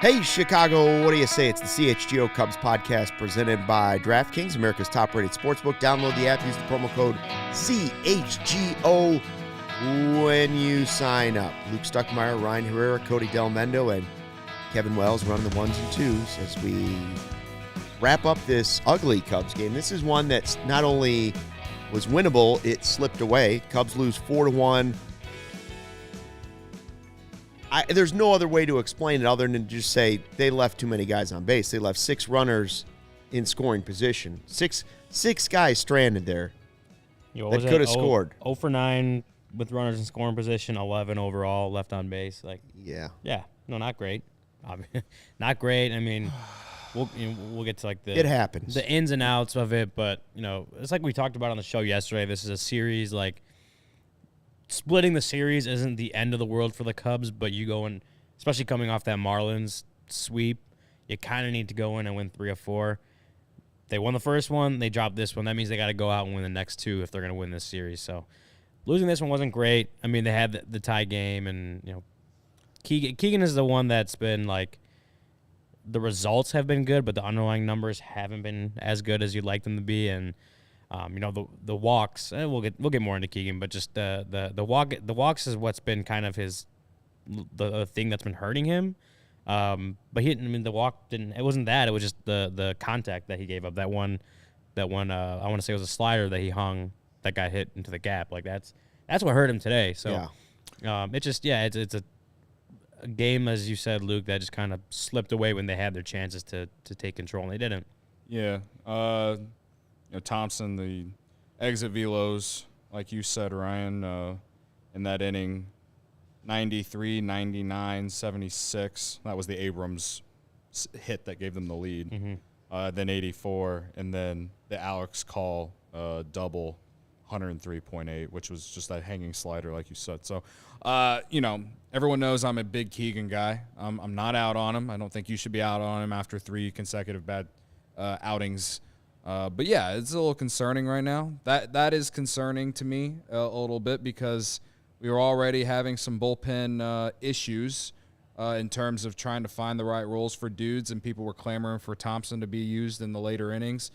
Hey, Chicago, what do you say? It's the CHGO Cubs podcast presented by DraftKings, America's top-rated sportsbook. Download the app, use the promo code CHGO when you sign up. Luke Stuckmeyer, Ryan Herrera, Cody Delmendo, and Kevin Wells running the ones and twos as we wrap up this ugly Cubs game. This is one that's not only was winnable, it slipped away. Cubs lose 4-1. There's no other way to explain it other than to just say they left too many guys on base. They left 6 runners in scoring position. Six guys stranded there that could have scored. 0 for 9 with runners in scoring position, 11 overall left on base. Yeah. No, not great. Not great. I mean, we'll get to it happens. The ins and outs of it, but it's like we talked about on the show yesterday. This is a series splitting the series isn't the end of the world for the Cubs, but you go in, especially coming off that Marlins sweep, you kind of need to go in and win 3 or 4. They won the first one. They dropped this one. That means they got to go out and win the next 2 if they're going to win this series. So losing this one wasn't great. I mean, they had the tie game, and Keegan is the one that's been the results have been good, but the underlying numbers haven't been as good as you'd like them to be, and the walks. We'll get more into Keegan, but just the walks is what's been kind of the thing that's been hurting him. But the walk didn't. It wasn't that. It was just the contact that he gave up. That one. I want to say it was a slider that he hung that got hit into the gap. That's what hurt him today. So it's a game, as you said, Luke, that just kind of slipped away when they had their chances to take control, and they didn't. Yeah. Thompson, the exit velos, like you said, Ryan, in that inning, 93, 99, 76. That was the Abrams hit that gave them the lead. Mm-hmm. Then 84, and then the Alex Call double, 103.8, which was just that hanging slider, like you said. So, everyone knows I'm a big Keegan guy. I'm not out on him. I don't think you should be out on him after 3 consecutive bad outings. But yeah, it's a little concerning right now. That is concerning to me a little bit because we were already having some bullpen issues in terms of trying to find the right roles for dudes, and people were clamoring for Thompson to be used in the later innings.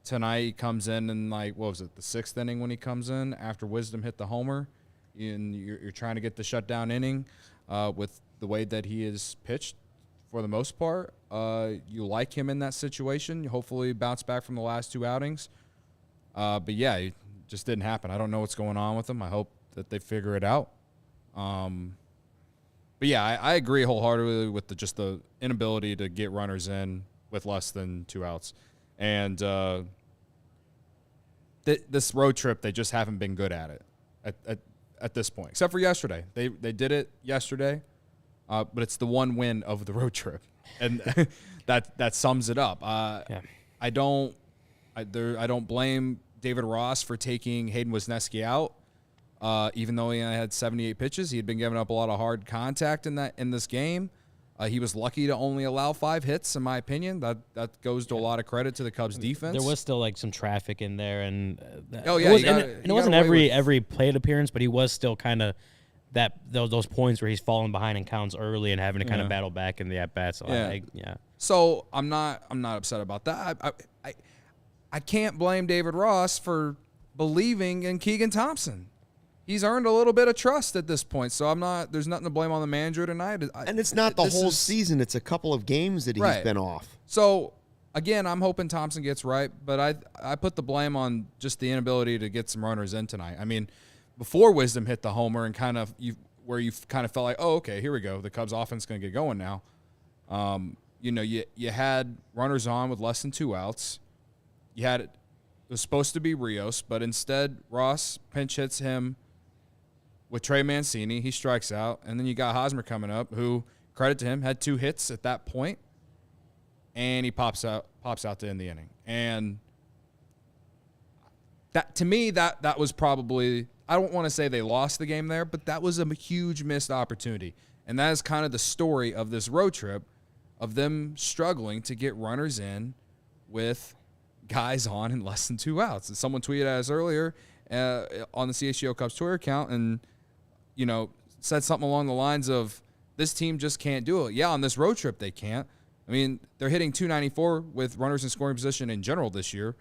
Tonight he comes in what was it, the 6th inning when he comes in after Wisdom hit the homer, and you're trying to get the shutdown inning with the way that he is pitched. For the most part, you like him in that situation. Hopefully bounce back from the last 2 outings. But yeah, it just didn't happen. I don't know what's going on with him. I hope that they figure it out. But yeah, I agree wholeheartedly with the inability to get runners in with less than 2 outs. And this road trip, they just haven't been good at it at this point, except for yesterday. They did it yesterday. But it's the one win of the road trip, and that sums it up. I don't blame David Ross for taking Hayden Wesneski out, even though he had 78 pitches. He had been giving up a lot of hard contact in this game. He was lucky to only allow 5 hits, in my opinion. That goes to a lot of credit to the Cubs defense. There was still some traffic in there, and it wasn't every plate appearance, but he was still kind of. Those points where he's falling behind in counts early and having to kind of battle back in the at-bats. So So I'm not upset about that. I can't blame David Ross for believing in Keegan Thompson. He's earned a little bit of trust at this point, so there's nothing to blame on the manager tonight. And it's not the whole season. It's a couple of games that he's been off. So, again, I'm hoping Thompson gets right, but I put the blame on just the inability to get some runners in tonight. I mean, before Wisdom hit the homer and you felt like, oh, okay, here we go. The Cubs offense is going to get going now. You had runners on with less than 2 outs. It was supposed to be Rios, but instead Ross pinch hits him with Trey Mancini. He strikes out, and then you got Hosmer coming up, who, credit to him, had 2 hits at that point, and he pops out to end the inning. And that, to me, that was probably, I don't want to say they lost the game there, but that was a huge missed opportunity. And that is kind of the story of this road trip, of them struggling to get runners in with guys on in less than 2 outs. And someone tweeted at us earlier on the CHGO Cubs Twitter account and, said something along the lines of, this team just can't do it. Yeah, on this road trip they can't. I mean, they're hitting 294 with runners in scoring position in general this year,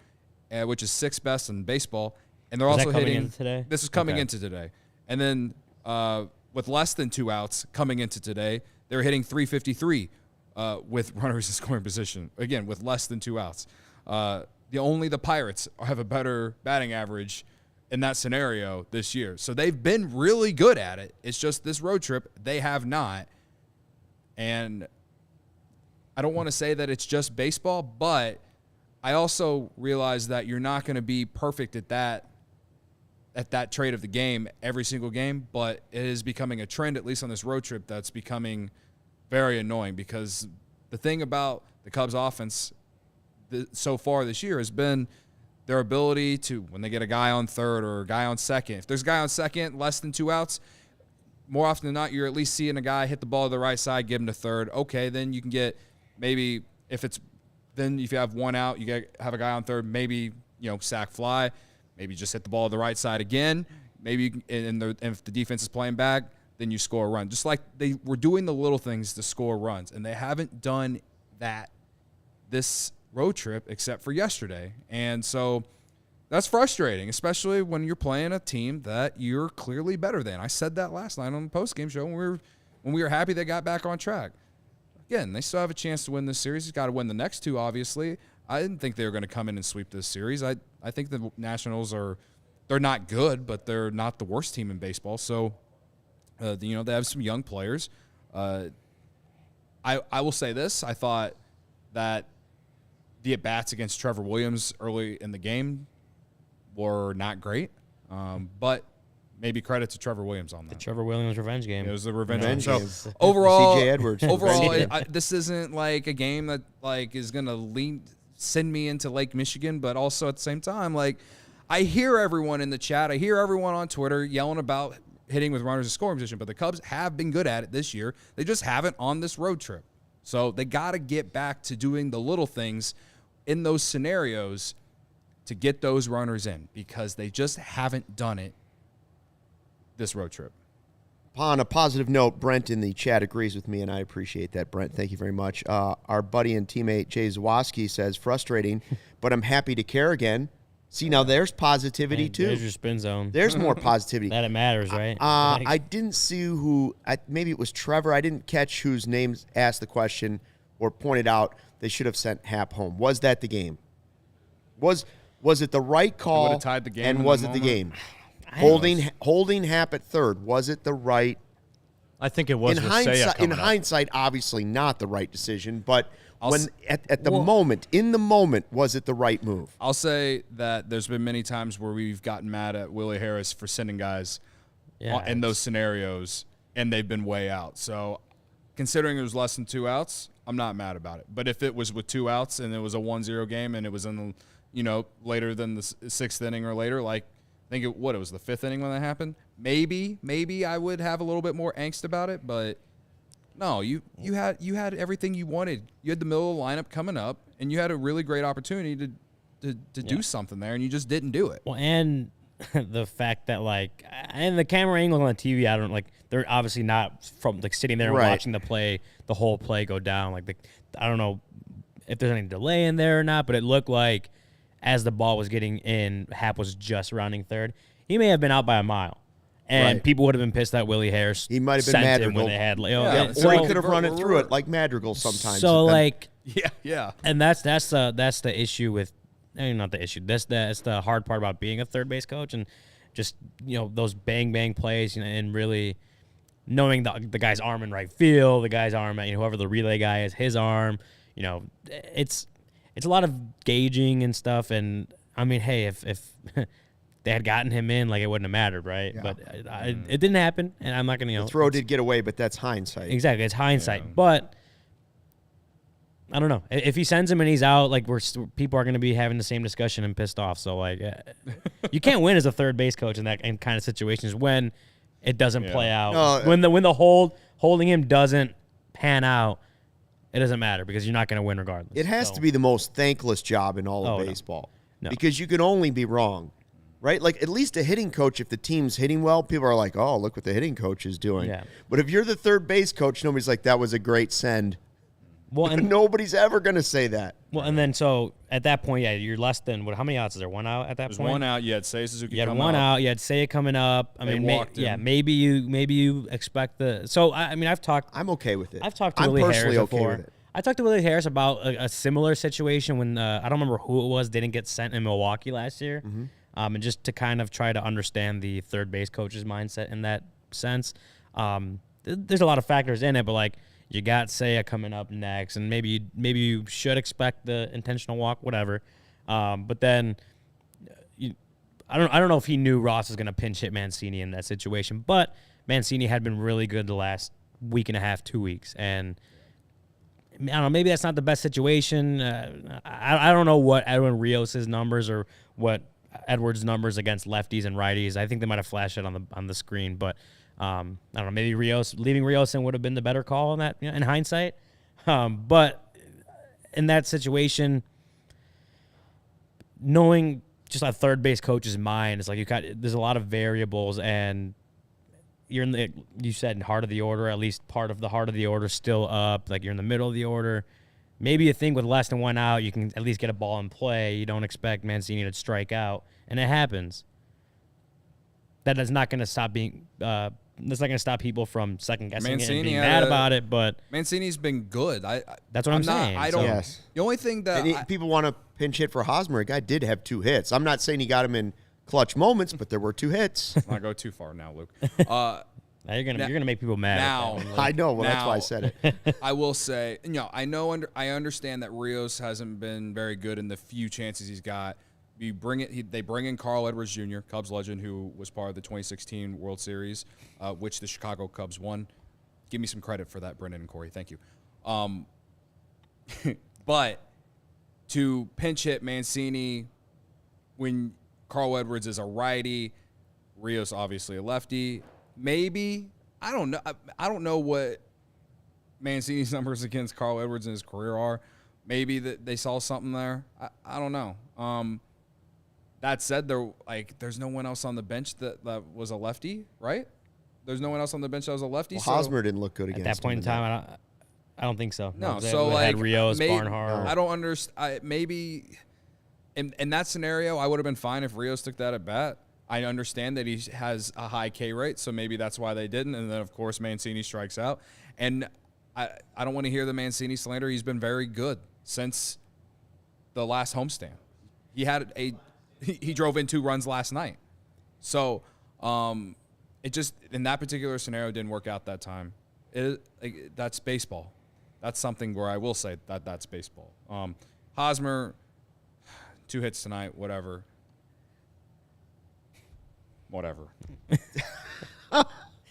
which is 6th best in baseball. And they're also hitting into today? This is coming into today. And then with less than 2 outs coming into today, they're hitting 353 with runners in scoring position. Again, with less than 2 outs. Only the Pirates have a better batting average in that scenario this year. So they've been really good at it. It's just this road trip, they have not. And I don't want to say that it's just baseball, but I also realize that you're not going to be perfect at that trait of the game every single game, but it is becoming a trend, at least on this road trip, that's becoming very annoying, because the thing about the Cubs offense so far this year has been their ability to, when they get a guy on third or a guy on second, if there's a guy on second, less than 2 outs, more often than not, you're at least seeing a guy hit the ball to the right side, give him to third. Okay, then you can get maybe if you have 1 out, have a guy on third, maybe, sack fly, maybe just hit the ball to the right side again. Maybe if the defense is playing back, then you score a run. Just like they were doing the little things to score runs, and they haven't done that this road trip except for yesterday. And so that's frustrating, especially when you're playing a team that you're clearly better than. I said that last night on the postgame show when we were happy they got back on track. Again, they still have a chance to win this series. You've got to win the next 2, obviously. I didn't think they were going to come in and sweep this series. I think the Nationals they're not good, but they're not the worst team in baseball. So, they have some young players. I will say this. I thought that the at-bats against Trevor Williams early in the game were not great, but maybe credit to Trevor Williams on that. The Trevor Williams revenge game. It was the revenge game. So overall, CJ Edwards. This isn't like a game that is going to send me into Lake Michigan, but also at the same time, I hear everyone in the chat, I hear everyone on Twitter yelling about hitting with runners in scoring position, but the Cubs have been good at it this year. They just haven't on this road trip. So they got to get back to doing the little things in those scenarios to get those runners in, because they just haven't done it this road trip. On a positive note, Brent in the chat agrees with me, and I appreciate that, Brent. Thank you very much. Our buddy and teammate Jay Zawoski says, frustrating, but I'm happy to care again. See, now there's positivity, too. There's your spin zone. There's more positivity. That it matters, right? I didn't see maybe it was Trevor. I didn't catch whose name asked the question or pointed out they should have sent Hap home. Was that the game? Was it the right call? It would have tied the game. And was it the game? Holding Hap at third, was it the right? I think it was. In hindsight, obviously not the right decision, but in the moment, was it the right move? I'll say that there's been many times where we've gotten mad at Willie Harris for sending guys in those scenarios, and they've been way out. So considering it was less than 2 outs, I'm not mad about it. But if it was with 2 outs and it was a 1-0 game and it was in the, later than the 6th inning or later, I think it was the 5th inning when that happened. Maybe I would have a little bit more angst about it, but no, you had everything you wanted. You had the middle of the lineup coming up, and you had a really great opportunity to do something there, and you just didn't do it. Well, and the fact that and the camera angle on the TV, they're obviously not from sitting there and watching the whole play go down. I don't know if there's any delay in there or not, but it looked like as the ball was getting in, Hap was just rounding third. He may have been out by a mile. And people would have been pissed that Willie Harris. He might have been Madrigal. When they had, or he could have run it through it like Madrigal sometimes. So yeah. And that's the issue with, not the issue. That's the hard part about being a third base coach, and just those bang plays, and really knowing the guy's arm in right field, the guy's arm at whoever the relay guy is, his arm. It's a lot of gauging and stuff. And I mean, hey, if they had gotten him in, it wouldn't have mattered, right? Yeah. But it didn't happen, and I'm not going to. The throw did get away, but that's hindsight. Exactly, it's hindsight. Yeah. But I don't know if he sends him and he's out. People are going to be having the same discussion and pissed off. So you can't win as a third base coach in kind of situations when it doesn't play out. When the holding him doesn't pan out, it doesn't matter because you're not going to win regardless. It has to be the most thankless job in all of baseball, because you can only be wrong. right? Like, at least a hitting coach, if the team's hitting well, people are like, oh, look what the hitting coach is doing. Yeah. But if you're the third base coach, nobody's like, that was a great send. Well, and nobody's ever going to say that. Well, and then so at that point, yeah, you're less than what? How many outs is there? 1 out at that There's point. 1 out. You had Seiya Suzuki. You had 1 out. You had Seiya coming up. I mean, maybe you expect the. So I mean, I'm okay with it. I've talked to I'm Willie personally Harris okay before. with it. I talked to Willie Harris about a similar situation when I don't remember who it was didn't get sent in Milwaukee last year, and just to kind of try to understand the third base coach's mindset in that sense. There's a lot of factors in it, but like. You got Seiya coming up next, and maybe you should expect the intentional walk, whatever. But then, I don't know if he knew Ross was going to pinch hit Mancini in that situation. But Mancini had been really good the last week and a half, 2 weeks, and I don't know. Maybe that's not the best situation. I don't know what Edwin Rios' numbers or what Edwards' numbers against lefties and righties. I think they might have flashed it on the screen, but. I don't know. Maybe leaving Rios in would have been the better call in that, in hindsight. But in that situation, knowing just a third base coach's mind, it's like there's a lot of variables, and you're you said in heart of the order, at least part of the heart of the order still up. Like you're in the middle of the order. Maybe you think with less than 1 out, you can at least get a ball in play. You don't expect Mancini to strike out, and it happens. That is not going to stop being. That's not going to stop people from second guessing it and being mad about it. But Mancini's been good. That's what I'm saying. I don't. Yes. The only thing that people want to pinch hit for Hosmer. A guy did have 2 hits. I'm not saying he got him in clutch moments, but there were 2 hits. Let's not go too far now, Luke. Now you're gonna make people mad. Now I know. Well, that's why I said it. I will say, I understand that Rios hasn't been very good in the few chances he's got. They bring in Carl Edwards Jr., Cubs legend, who was part of the 2016 World Series, which the Chicago Cubs won. Give me some credit for that, Brendan and Corey. Thank you. But to pinch hit Mancini when Carl Edwards is a righty, Rios obviously a lefty. Maybe I don't know. I don't know what Mancini's numbers against Carl Edwards in his career are. Maybe that they saw something there. I don't know. That said, there's no one else on the bench that was a lefty, right? There's no one else on the bench that was a lefty. Well, Hosmer didn't look good against at that point in time. I don't think so. No, they so had Rios, Barnhart. I don't understand. Maybe in that scenario, I would have been fine if Rios took that at bat. I understand that he has a high K rate, so maybe that's why they didn't. And then, of course, Mancini strikes out. And I don't want to hear the Mancini slander. He's been very good since the last homestand. He drove in 2 runs last night. So it just, in that particular scenario, didn't work out that time. That's baseball. That's something where I will say that's baseball. Hosmer, 2 hits tonight, whatever.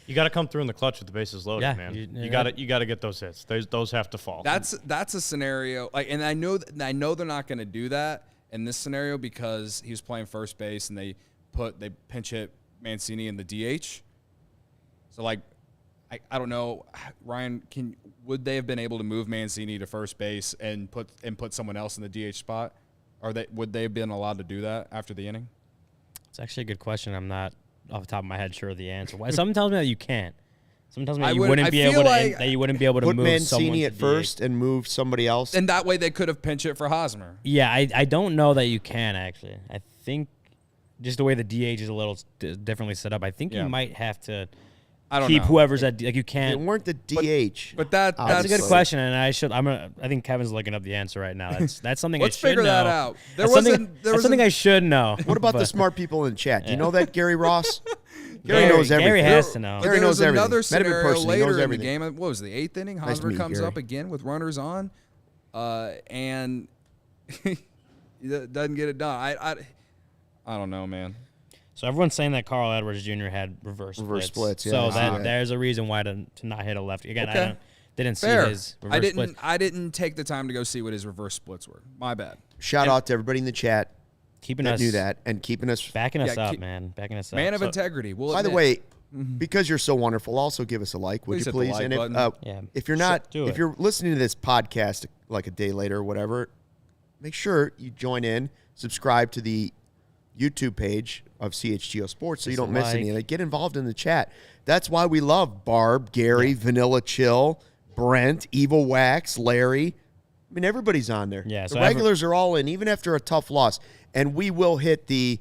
You got to come through in the clutch with the bases loaded, man. You got to get those hits. Those have to fall. That's a scenario, and I know they're not going to do that in this scenario because he was playing first base and they pinch hit Mancini in the DH. So I don't know, Ryan, would they have been able to move Mancini to first base and put someone else in the DH spot? Would they have been allowed to do that after the inning? It's actually a good question. I'm not off the top of my head sure of the answer. Something tells me that you can't. Something tells me that you wouldn't be able to put move Mancini at first and move somebody else. And that way they could have pinch it for Hosmer. Yeah, I don't know that you can, actually. I think just the way the DH is a little differently set up, I think you might have to keep whoever's at you can't. They weren't the DH. But that's a good question, and I think Kevin's looking up the answer right now. That's something Let's I should figure know. that out. That's something I should know. What about the smart people in chat? Do you know that Gary Ross? Gary knows everything. Gary has to know. Gary knows everything. Another scenario later in the game. What was the 8th inning? Hosmer comes up again with runners on, and doesn't get it done. I don't know, man. So everyone's saying that Carl Edwards Jr. had reverse splits. Yeah, so there's a reason why to not hit a lefty. Again, okay. Didn't see his reverse splits. I didn't take the time to go see what his reverse splits were. My bad. Shout out to everybody in the chat that knew that and keeping us backing us up, man. Backing us up. Man of integrity. By the way, because you're so wonderful, also give us a like, would you please? And if you're listening to this podcast like a day later or whatever, make sure you join in, subscribe to the YouTube page of CHGO Sports so you don't miss any of it. Get involved in the chat. That's why we love Barb, Gary, Vanilla Chill, Brent, Evil Wax, Larry. I mean, everybody's on there. Yeah, the regulars are all in, even after a tough loss. And we will hit the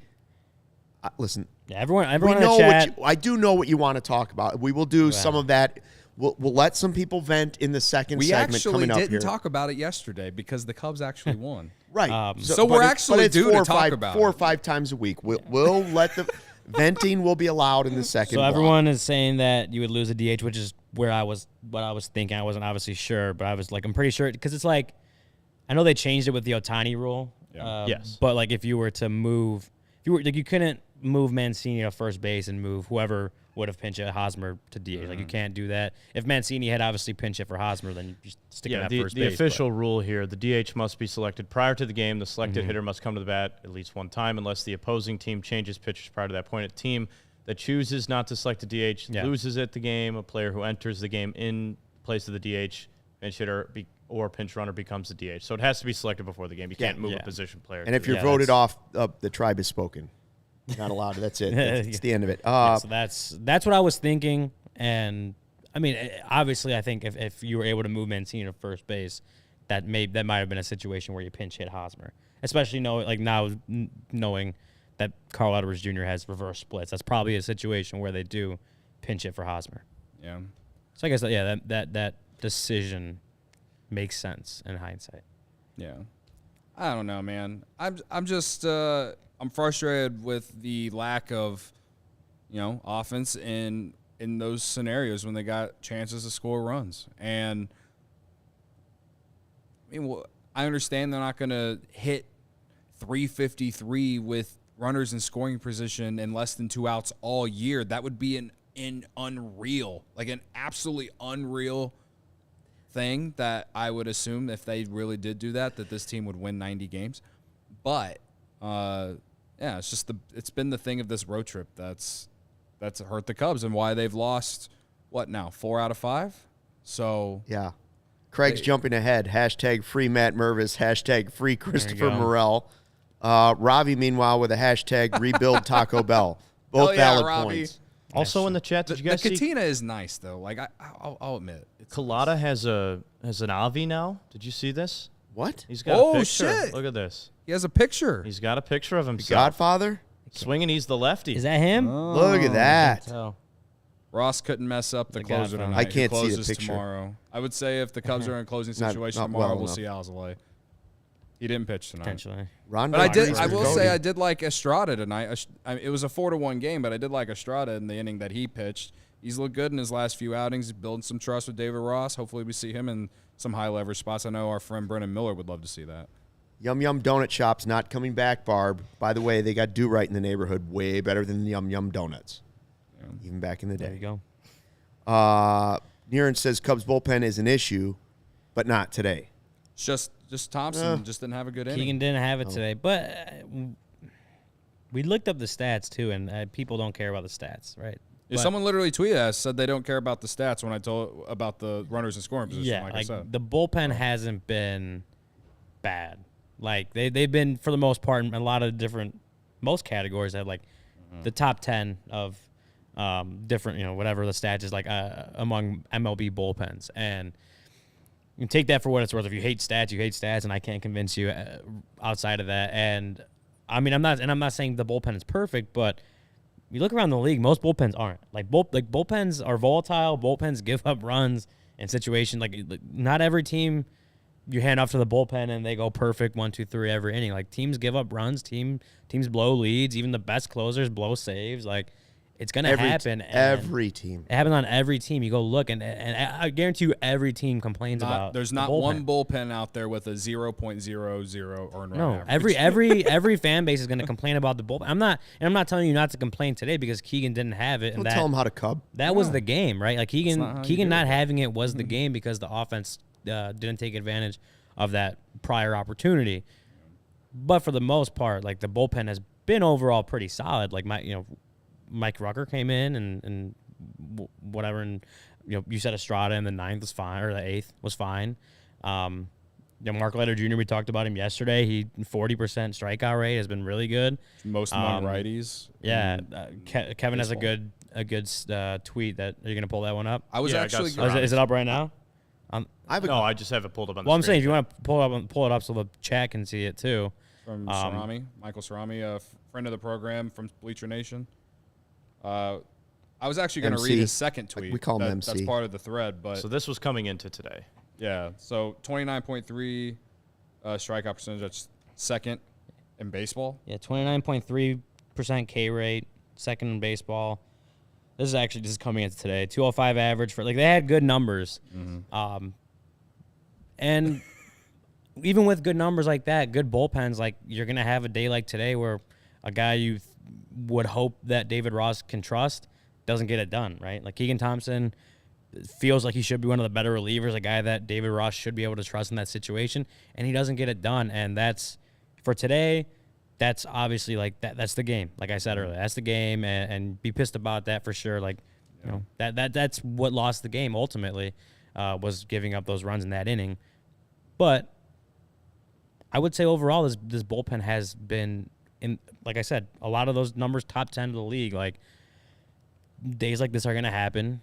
listen. Yeah, everyone We in know the chat. I do know what you want to talk about. We will do some of that. We'll let some people vent in the second segment coming up here. We actually didn't talk about it yesterday because the Cubs actually won. Right. So we're actually due to talk about it. 4 or 5 times a week. We'll let the venting will be allowed in the second So block. everyone is saying that you would lose a DH, which is what I was thinking. I wasn't obviously sure, but I was like, I'm pretty sure because it's like, I know they changed it with the Ohtani rule. Yeah. Yes. But like if you were to move, you couldn't move Mancini to first base and move whoever would have pinch hit Hosmer to DH. Like you can't do that. If Mancini had obviously pinch hit for Hosmer, then you just stick him at first base. The official rule here, the DH must be selected prior to the game. The selected hitter must come to the bat at least one time unless the opposing team changes pitchers prior to that point. A team that chooses not to select a DH loses at the game. A player who enters the game in place of the DH, pinch hitter or pinch runner becomes the DH. So it has to be selected before the game. You can't move a position player. And if you're voted off, the tribe has spoken. Not allowed. That's it. It's the end of it. So that's what I was thinking. And I mean, obviously, I think if you were able to move Mancini to first base, that might have been a situation where you pinch hit Hosmer, especially knowing that Carl Edwards Jr. has reverse splits. That's probably a situation where they do pinch hit for Hosmer. Yeah. So I guess that decision makes sense in hindsight. Yeah. I don't know, man. I'm just I'm frustrated with the lack of, offense in those scenarios when they got chances to score runs. And I mean, I understand they're not going to hit 353 with runners in scoring position in less than 2 outs all year. That would be an unreal, like an absolutely unreal thing that I would assume if they really did do that this team would win 90 games. But it's been the thing of this road trip that's hurt the Cubs and why they've lost 4 out of 5. So yeah, Craig's jumping ahead. Hashtag free Matt Mervis. Hashtag free Christopher Morel. Ravi, meanwhile, with a hashtag rebuild Taco Bell. Both valid points. Also in the chat, did you guys see? The Katina is nice though. Like I'll admit, Colada has an Avi now. Did you see this? What? He's got a picture. Shit. Look at this. He has a picture. He's got a picture of himself. Godfather? Swinging, he's the lefty. Is that him? Oh. Look at that. Ross couldn't mess up the closer tonight. I can't see the picture. Tomorrow. I would say if the Cubs are in a closing situation tomorrow, we'll see ALLCITY. He didn't pitch tonight. Potentially. But I will say I did like Estrada tonight. It was a 4-1 game, but I did like Estrada in the inning that he pitched. He's looked good in his last few outings. He's building some trust with David Ross. Hopefully we see him in some high leverage spots. I know our friend Brennan Miller would love to see that. Yum Yum Donut Shop's not coming back, Barb. By the way, they got Do Right in the neighborhood way better than Yum Yum Donuts. Yeah. Even back in the day. There you go. Niren says Cubs bullpen is an issue, but not today. It's just Thompson just didn't have a good inning. Keegan didn't have it today, but we looked up the stats too, and people don't care about the stats, right? Yeah, someone literally tweeted us, said they don't care about the stats when I told about the runners in scoring position. Yeah, like I said. The bullpen hasn't been bad. Like they've been for the most part in a lot of most categories have like the top 10 of different, whatever the stats is like among MLB bullpens. And you can take that for what it's worth. If you hate stats, you hate stats, and I can't convince you outside of that. And I mean, I'm not saying the bullpen is perfect, but you look around the league, most bullpens aren't. Like bullpens are volatile. Bullpens give up runs in situations like not every team you hand off to the bullpen and they go perfect 1, 2, 3 every inning. Like teams give up runs, teams blow leads, even the best closers blow saves. Like it's gonna happen. Every team. It happens on every team. You go look and I guarantee you every team complains about. There's not one bullpen out there with a 0.00 earned run average. Every fan base is gonna complain about the bullpen. I'm not telling you not to complain today because Keegan didn't have it. Don't tell him how to cub. That was the game, right? Like Keegan not having it was the game because the offense didn't take advantage of that prior opportunity. But for the most part, like the bullpen has been overall pretty solid. Like Mike Rucker came in and whatever, and you said Estrada in the 9th was fine, or the 8th was fine. Mark Leiter Jr., we talked about him yesterday. 40% strikeout rate has been really good. Most among righties. Yeah, Kevin has a good tweet. That are you going to pull that one up? I was actually. Is it up right now? I just have it pulled up on the I'm screen. saying if you want to pull it up so the chat can see it too. From Cerami, Michael Cerami, a friend of the program from Bleacher Nation. I was actually going to read his second tweet. We call him MC. That's part of the thread. But So this was coming into today. Yeah, so 29.3 strikeout percentage. That's second in baseball. Yeah, 29.3% K rate, second in baseball. This is coming into today. 205 average for they had good numbers. Mm-hmm. And even with good numbers like that, good bullpens, like you're gonna have a day like today where a guy you would hope that David Ross can trust doesn't get it done, right? Like Keegan Thompson feels like he should be one of the better relievers, a guy that David Ross should be able to trust in that situation, and he doesn't get it done. And that's for today. That's obviously that's the game. Like I said earlier, that's the game, and be pissed about that for sure. Like, that's what lost the game ultimately, was giving up those runs in that inning. But I would say overall, this bullpen has been like I said, a lot of those numbers top 10 of the league. Like days like this are gonna happen.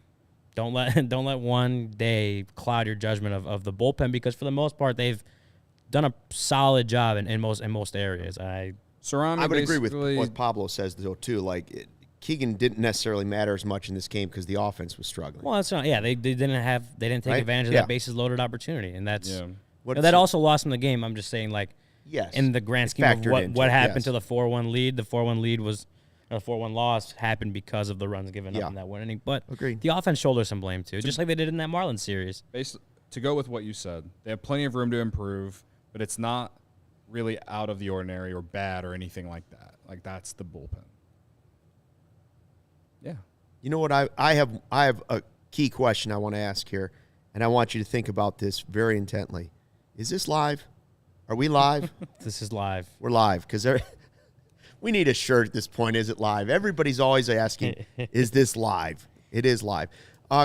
Don't let one day cloud your judgment of the bullpen, because for the most part they've done a solid job in most areas. I would agree with what Pablo says though too. Like Keegan didn't necessarily matter as much in this game because the offense was struggling. Well, that's not. Yeah, they didn't take Right? advantage of that bases loaded opportunity, and that's Yeah. that also lost them the game. I'm just saying, like, Yes. in the grand scheme of what happened to the 4-1 lead. The 4-1 lead was. The 4-1 loss happened because of the runs given up in that one inning. But Agreed. the offense shoulders some blame, too, just like they did in that Marlins series. To go with what you said, they have plenty of room to improve, but it's not really out of the ordinary or bad or anything like that. Like, that's the bullpen. Yeah. You know what? I have a key question I want to ask here, and I want you to think about this very intently. Is this live? Are we live? This is live. We're live because we need a shirt at this point. Is it live? Everybody's always asking, is this live? It is live.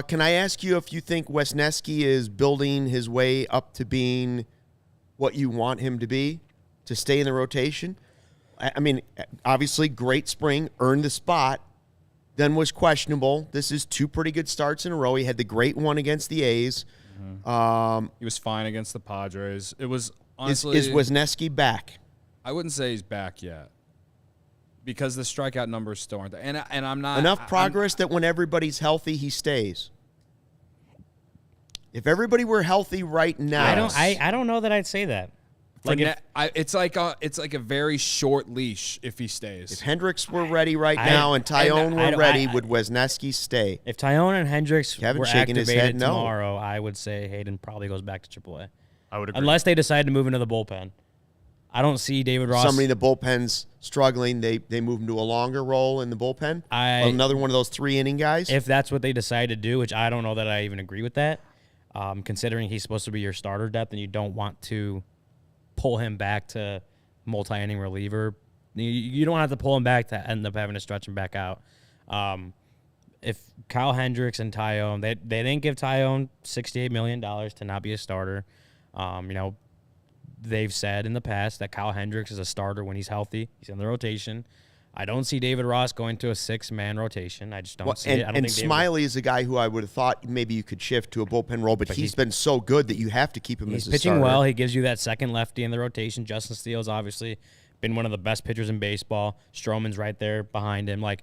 Can I ask you if you think Wisneski is building his way up to being what you want him to be, to stay in the rotation? I mean, obviously, great spring, earned the spot, then was questionable. This is 2 pretty good starts in a row. He had the great one against the A's. Mm-hmm. He was fine against the Padres. It was honestly... Is Wisneski back? I wouldn't say he's back yet, because the strikeout numbers still aren't there. And I'm not... Enough progress that when everybody's healthy, he stays. If everybody were healthy right now... I don't know that I'd say that. It's like a very short leash if he stays. If Hendricks were ready now and Tyone were ready, would Wisneski stay? If Tyone and Hendricks were shaking his head activated tomorrow, I would say Hayden probably goes back to AAA. I would agree. Unless they decide to move into the bullpen. I don't see David Ross. Somebody in the bullpen's struggling, they move him to a longer role in the bullpen? Another one of those 3-inning guys? If that's what they decide to do, which I don't know that I even agree with that, considering he's supposed to be your starter depth and you don't want to pull him back to multi-inning reliever. You don't have to pull him back to end up having to stretch him back out. If Kyle Hendricks and Tyone, they didn't give Tyone $68 million to not be a starter. They've said in the past that Kyle Hendricks is a starter when he's healthy. He's in the rotation. I don't see David Ross going to a 6-man rotation. I just don't see it. And Smiley is a guy who I would have thought maybe you could shift to a bullpen role, but he's been so good that you have to keep him as a starter. He's pitching well. He gives you that second lefty in the rotation. Justin Steele's obviously been one of the best pitchers in baseball. Stroman's right there behind him. Like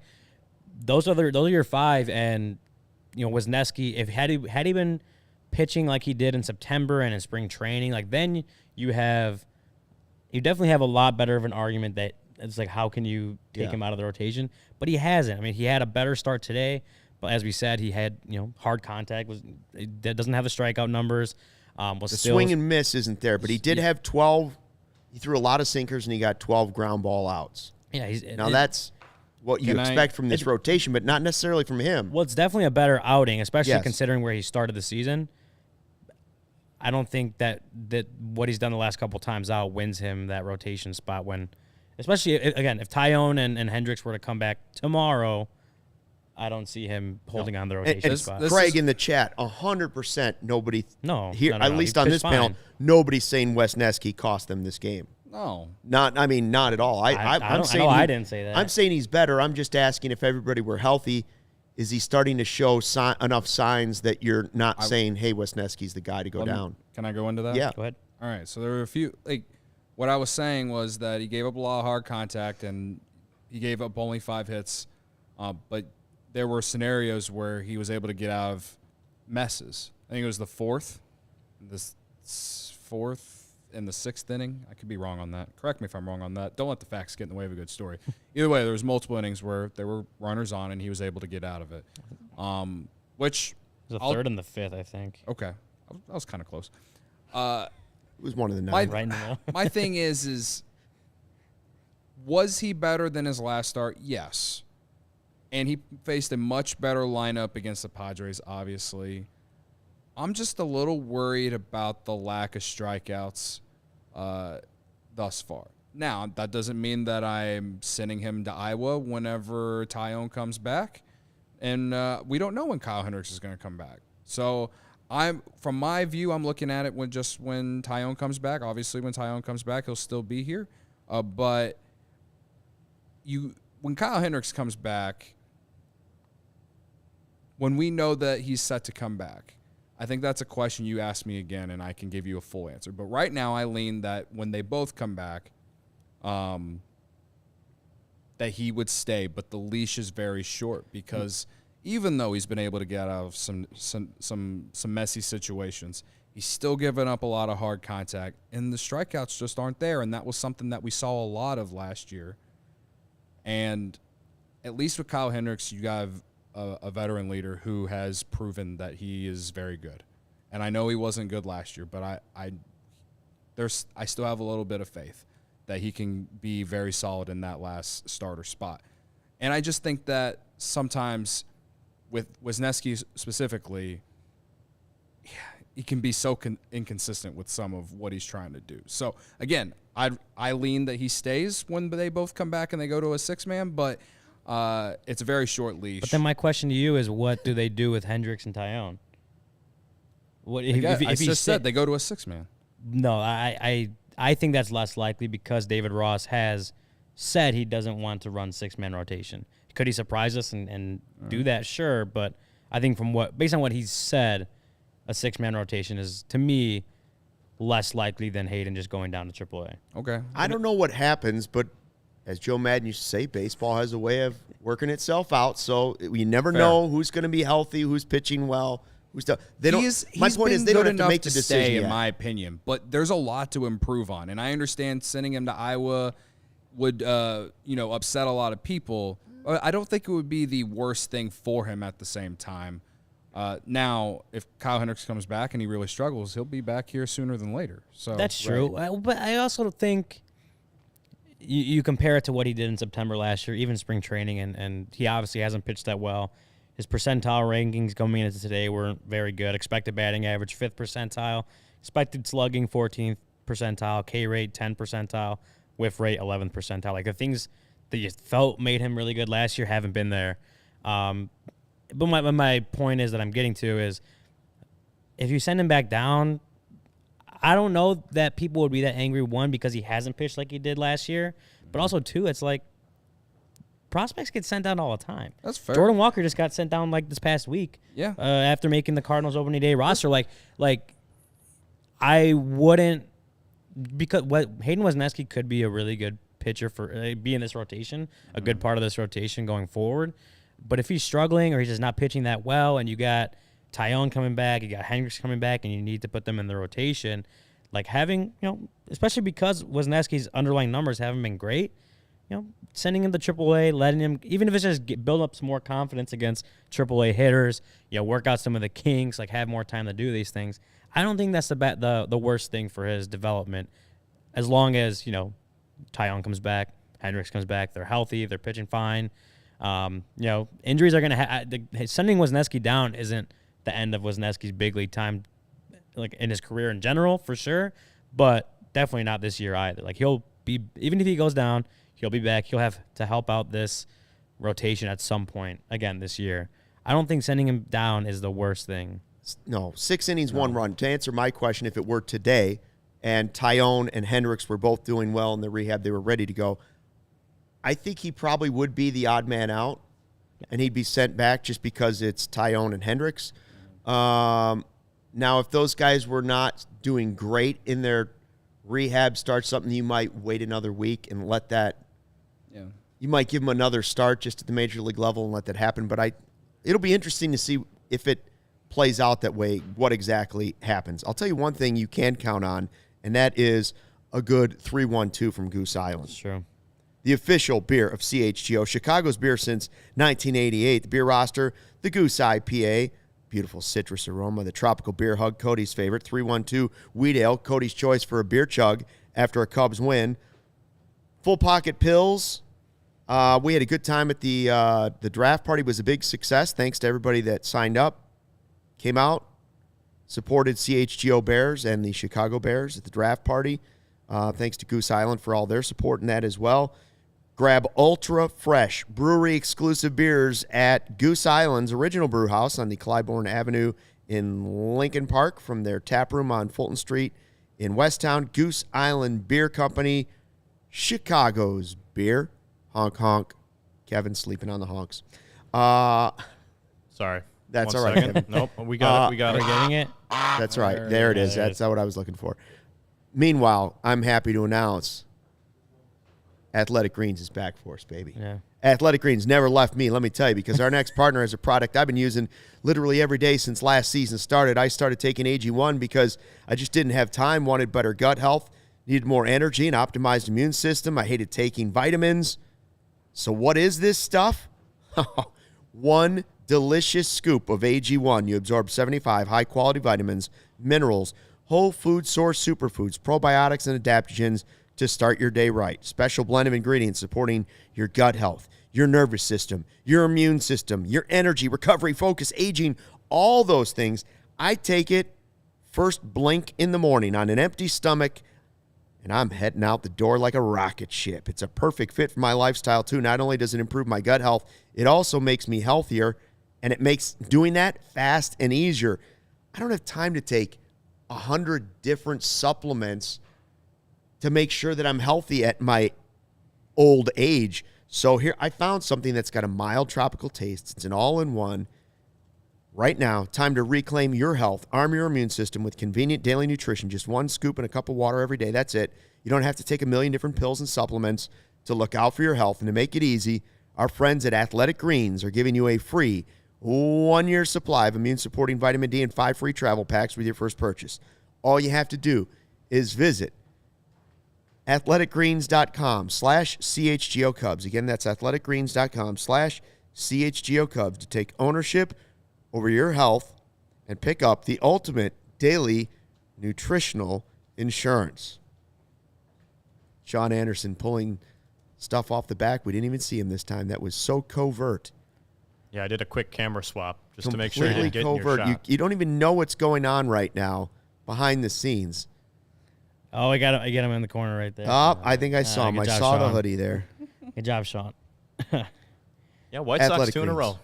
those are your 5. And Wisneski, if had he been pitching like he did in September and in spring training, like then you definitely have a lot better of an argument that it's like, how can you take him out of the rotation? But he hasn't. I mean, he had a better start today, but as we said, he had hard contact. Doesn't have the strikeout numbers. The swing and miss isn't there, but he did have 12. He threw a lot of sinkers and he got 12 ground ball outs. Yeah, that's what you expect from this rotation, but not necessarily from him. Well, it's definitely a better outing, especially considering where he started the season. I don't think that what he's done the last couple times out wins him that rotation spot when, especially, again, if Tyone and Hendricks were to come back tomorrow, I don't see him holding on the rotation spot. Craig in the chat, 100% nobody here, at least on this panel, nobody's saying Wesneski cost them this game. No. Not at all. I'm saying I didn't say that. I'm saying he's better. I'm just asking if everybody were healthy, is he starting to show enough signs that you're not saying, hey, Wisneski's the guy to go down? Can I go into that? Yeah. Go ahead. All right. So there were a few, what I was saying was that he gave up a lot of hard contact and he gave up only 5 hits. But there were scenarios where he was able to get out of messes. I think it was the fourth and the 6th inning. I could be wrong on that. Correct me if I'm wrong on that. Don't let the facts get in the way of a good story. Either way, there was multiple innings where there were runners on and he was able to get out of it. Which it was the 3rd and the 5th, I think. Okay. I was kind of close. It was one of the 9. Right in the middle. My thing is was he better than his last start? Yes. And he faced a much better lineup against the Padres, obviously. I'm just a little worried about the lack of strikeouts thus far. Now, that doesn't mean that I'm sending him to Iowa whenever Tyone comes back. And we don't know when Kyle Hendricks is going to come back. So, from my view, I'm looking at it when Tyone comes back. Obviously, when Tyone comes back, he'll still be here. But when Kyle Hendricks comes back, when we know that he's set to come back, I think that's a question you ask me again, and I can give you a full answer. But right now, I lean that when they both come back, that he would stay. But the leash is very short because even though he's been able to get out of some messy situations, he's still giving up a lot of hard contact, and the strikeouts just aren't there. And that was something that we saw a lot of last year. And at least with Kyle Hendricks, you got a veteran leader who has proven that he is very good. And I know he wasn't good last year, but I still have a little bit of faith that he can be very solid in that last starter spot. And I just think that sometimes with Wisneski specifically, he can be so inconsistent with some of what he's trying to do. So, again, I lean that he stays when they both come back and they go to a 6-man, but it's a very short leash. But then my question to you is, what do they do with Hendricks and Tyone? I just said they go to a 6-man. No, I think that's less likely because David Ross has said he doesn't want to run 6-man rotation. Could he surprise us and do that? Sure, but I think based on what he's said, a 6-man rotation is, to me, less likely than Hayden just going down to AAA. Okay. I don't know what happens, but as Joe Madden used to say, baseball has a way of working itself out, so you never know who's going to be healthy, who's pitching well. My point is they don't have to make the decision yet. In my opinion, but there's a lot to improve on, and I understand sending him to Iowa would upset a lot of people. I don't think it would be the worst thing for him at the same time. Now, if Kyle Hendricks comes back and he really struggles, he'll be back here sooner than later. So that's true. Right. But I also think you compare it to what he did in September last year, even spring training, and he obviously hasn't pitched that well. His percentile rankings going into today weren't very good. Expected batting average, 5th percentile. Expected slugging, 14th percentile. K rate, 10th percentile. Whiff rate, 11th percentile. Like the things that you felt made him really good last year haven't been there. But my point is that I'm getting to is if you send him back down, I don't know that people would be that angry, one, because he hasn't pitched like he did last year, but also, two, it's like prospects get sent down all the time. That's fair. Jordan Walker just got sent down like this past week. Yeah. After making the Cardinals opening day roster. Like I wouldn't, because Hayden Wesneski could be a really good pitcher for be in this rotation, a good part of this rotation going forward. But if he's struggling or he's just not pitching that well, and you got Tyone coming back, you got Hendricks coming back, and you need to put them in the rotation, like having, especially because Wisneski's underlying numbers haven't been great, sending him to AAA, letting him, even if it's just build up some more confidence against AAA hitters, work out some of the kinks, like have more time to do these things. I don't think that's the worst thing for his development, as long as Tyone comes back, Hendricks comes back, they're healthy, they're pitching fine. Injuries are going to sending Wisneski down isn't the end of Wisneski's big league time, like in his career in general, for sure, but definitely not this year either. Like he'll be, even if he goes down, he'll be back. He'll have to help out this rotation at some point again this year. I don't think sending him down is the worst thing. No, 6 innings, 1 run. To answer my question, if it were today and Tyone and Hendricks were both doing well in the rehab, they were ready to go, I think he probably would be the odd man out, and he'd be sent back just because it's Tyone and Hendricks. Now, if those guys were not doing great in their rehab start, something you might wait another week and let that you might give them another start just at the major league level and let that happen. But it'll be interesting to see if it plays out that way, what exactly happens. I'll tell you one thing you can count on, and that is a good 3-1-2 from Goose Island. That's true. The official beer of CHGO, Chicago's beer since 1988. The beer roster, the Goose IPA, beautiful citrus aroma, the tropical beer hug, Cody's favorite, 312 Wheat Ale, Cody's choice for a beer chug after a Cubs win. Full pocket pills. We had a good time at the draft party. It was a big success. Thanks to everybody that signed up, came out, supported CHGO Bears and the Chicago Bears at the draft party. Thanks to Goose Island for all their support in that as well. Grab ultra fresh brewery exclusive beers at Goose Island's original brew house on the Clybourne Avenue in Lincoln Park from their tap room on Fulton Street in Westtown. Goose Island Beer Company, Chicago's beer. Honk, honk. Kevin sleeping on the honks. Sorry. That's One all right, second. Kevin. Nope. We got it. We got We're it. getting it. That's right. There it is. That's what I was looking for. Meanwhile, I'm happy to announce Athletic Greens is back for us, baby. Yeah. Athletic Greens never left me, let me tell you, because our next partner has a product I've been using literally every day since last season started. I started taking AG1 because I just didn't have time, wanted better gut health, needed more energy, and optimized immune system. I hated taking vitamins. So what is this stuff? One delicious scoop of AG1. You absorb 75 high-quality vitamins, minerals, whole food source superfoods, probiotics, and adaptogens to start your day right. Special blend of ingredients supporting your gut health, your nervous system, your immune system, your energy, recovery, focus, aging, all those things. I take it first blink in the morning on an empty stomach, and I'm heading out the door like a rocket ship. It's a perfect fit for my lifestyle, too. Not only does it improve my gut health, it also makes me healthier, and it makes doing that fast and easier. I don't have time to take 100 different supplements to make sure that I'm healthy at my old age. So here, I found something that's got a mild tropical taste. It's an all-in-one. Right now, time to reclaim your health. Arm your immune system with convenient daily nutrition. Just 1 scoop and a cup of water every day. That's it. You don't have to take a million different pills and supplements to look out for your health. And to make it easy, our friends at Athletic Greens are giving you a free 1-year supply of immune-supporting vitamin D and 5 free travel packs with your first purchase. All you have to do is visit athleticgreens.com/CHGO Cubs. Again, that's athleticgreens.com/CHGO Cubs to take ownership over your health and pick up the ultimate daily nutritional insurance. Sean Anderson pulling stuff off the back. We didn't even see him this time. That was so covert. Yeah, I did a quick camera swap just to make sure you didn't get covert. in your shot. You don't even know what's going on right now behind the scenes. Oh, I get him in the corner right there. Oh, I think I saw him. Good I job, saw the Sean. hoodie there. Good job, Sean. Yeah, White Sox Athletic 2 in a Greens. row.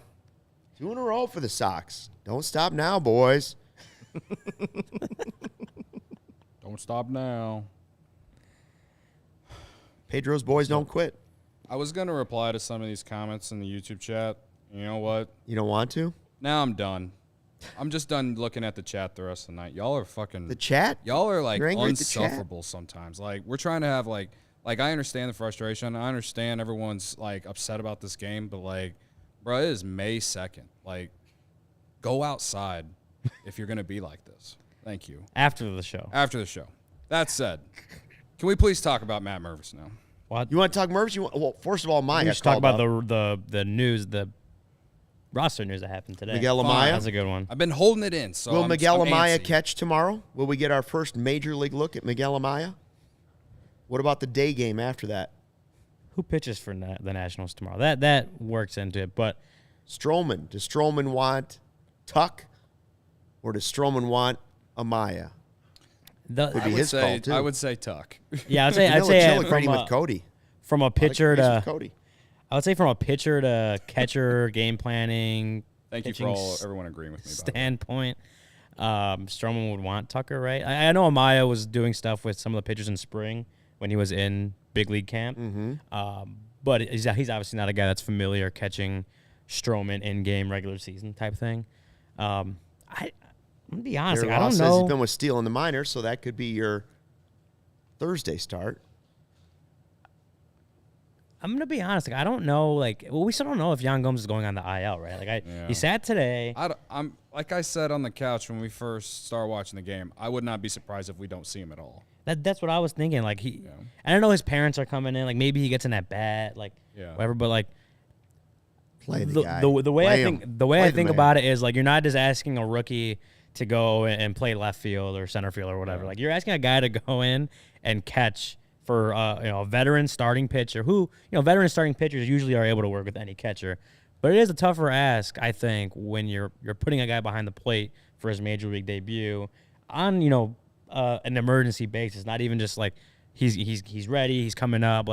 2 in a row for the Sox. Don't stop now, boys. Don't stop now. Pedro's boys don't quit. I was going to reply to some of these comments in the YouTube chat. You know what? You don't want to? Now I'm done. I'm just done looking at the chat the rest of the night. Y'all are fucking... The chat? Y'all are, like, You're angry at the chat? unsufferable sometimes. Like, we're trying to have, like, I understand the frustration. I understand everyone's, like, upset about this game. But, like, bro, it is May 2nd. Like, go outside if you're going to be like this. Thank you. After the show. After the show. That said, can we please talk about Matt Mervis now? What? You want to talk Mervis? Well, first of all, Maya We got should talk called about up. the news, the roster news that happened today. Miguel Fine. Amaya. That's a good one. I've been holding it in. So Will Miguel I'm Amaya antsy. catch tomorrow? Will we get our first major league look at Miguel Amaya? What about the day game after that? Who pitches for the Nationals tomorrow? That works into it. But Stroman. Does Stroman want Tuck, or does Stroman want Amaya? Would be I would his say, call, too. I would say Tuck. yeah, I'd Vanilla say Chili from with Cody. from a pitcher With to Cody. I would say from a pitcher to catcher game planning. Thank you for everyone agreeing with me. Standpoint, Stroman would want Tucker, right? I know Amaya was doing stuff with some of the pitchers in spring when he was in big league camp. But he's obviously not a guy that's familiar catching Stroman in game regular season type thing. I'm gonna be honest, I don't know. He's been with Steele in the minors, so that could be your Thursday start. I'm gonna be honest. I don't know. We still don't know if Yan Gomes is going on the IL, right? He sat today. I'm like I said on the couch when we first started watching the game. I would not be surprised if we don't see him at all. That's what I was thinking. And I know his parents are coming in. Maybe he gets in at bat, whatever. But play the guy. The way I think about it is you're not just asking a rookie to go and play left field or center field or whatever. You're asking a guy to go in and catch for a veteran starting pitcher who veteran starting pitchers usually are able to work with any catcher, but it is a tougher ask, I think, when you're putting a guy behind the plate for his major league debut on an emergency basis, not even just he's ready, he's coming up,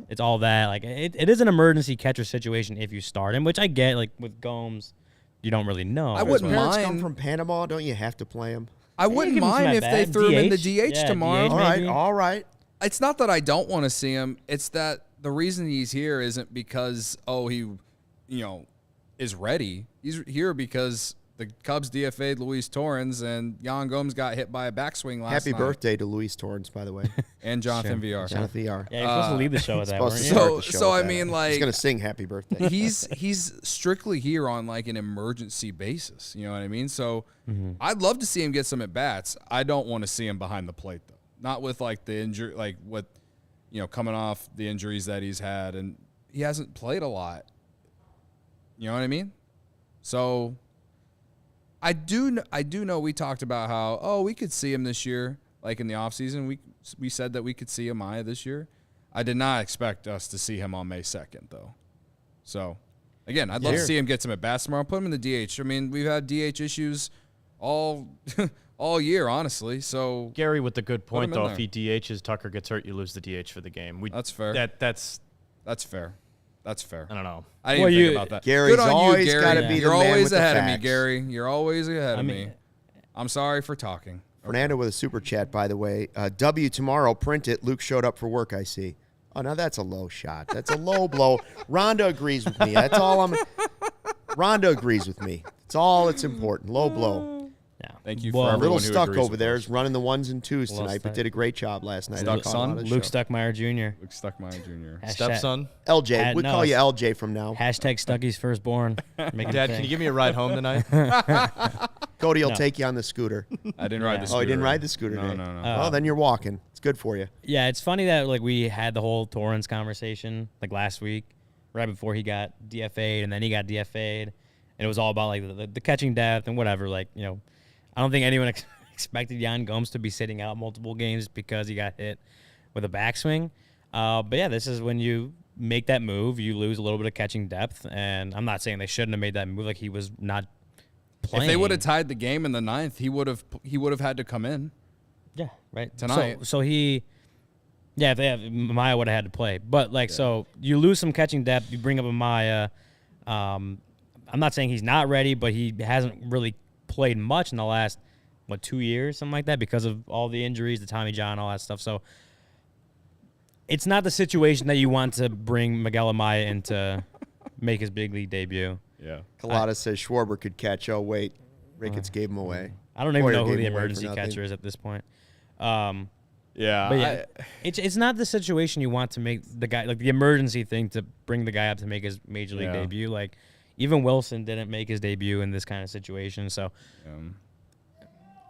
it's all that. It is an emergency catcher situation if you start him, which I get. With Gomes, you don't really know. I wouldn't mind. Parents come from Panama, don't you have to play him? I wouldn't mind if they threw him in the DH tomorrow. All right. It's not that I don't want to see him. It's that the reason he's here isn't because he is ready. He's here because the Cubs DFA'd Luis Torrens and Yan Gomes got hit by a backswing last night. Happy birthday to Luis Torrens, by the way. And Jonathan VR. Jonathan VR. Yeah, you're supposed to lead the show with that, weren't you? So I mean, he's gonna sing Happy Birthday. He's strictly here on an emergency basis. You know what I mean? So I'd love to see him get some at bats. I don't want to see him behind the plate though. Not with the injury, coming off the injuries that he's had, and he hasn't played a lot. You know what I mean? So I do know we talked about how we could see him this year, in the offseason. We said that we could see Amaya this year. I did not expect us to see him on May 2nd though. So again, I'd love to see him get some at bats tomorrow. Put him in the DH. I mean, we've had DH issues all year, honestly. So Gary with the good point though. If he DHs, Tucker gets hurt, you lose the DH for the game. That's fair. That's fair. That's fair. I don't know. I didn't even think about that. Gary's always got to be You're the man always with the ahead of facts. me, Gary. You're always ahead of me. I'm sorry for talking. Fernando with a super chat, by the way. W tomorrow, print it. Luke showed up for work, I see. Oh, now that's a low shot. That's a low blow. Rhonda agrees with me. That's all Rhonda agrees with me. That's all that's important. Low blow. Yeah. Thank you for everyone little who Stuck agrees over with there us. is running the ones and twos Little tonight, but Stuck. did a great job last night. Stuck son? Luke Stuckmeyer Jr. Luke Stuckmeyer Jr. stepson. LJ. We call you LJ from now. Hashtag Stucky's firstborn. Dad, can you give me a ride home tonight? Cody will take you on the scooter. I didn't ride the scooter. Oh, he didn't ride the scooter today? No. Well, then you're walking. It's good for you. Yeah, it's funny that we had the whole Torrens conversation last week, right before he got DFA'd, and then he got DFA'd, and it was all about the catching depth and whatever. I don't think anyone expected Yan Gomes to be sitting out multiple games because he got hit with a backswing. But yeah, this is when you make that move, you lose a little bit of catching depth, and I'm not saying they shouldn't have made that move. He was not playing. If they would have tied the game in the 9th, he would have had to come in. Yeah, right. Tonight. So if Amaya would have had to play. But so you lose some catching depth, you bring up Amaya. I'm not saying he's not ready, but he hasn't really played much in the last 2 years, something like that, because of all the injuries, the Tommy John, all that stuff. So it's not the situation that you want to bring Miguel Amaya in to make his big league debut. Yeah. Colada says Schwarber could catch. Oh, wait. Ricketts gave him away. I don't even know who gave the him away emergency for nothing. catcher is at this point. Yeah. But yeah, it's not the situation you want to make the guy, the emergency thing to bring the guy up to make his major league debut. Even Wilson didn't make his debut in this kind of situation. So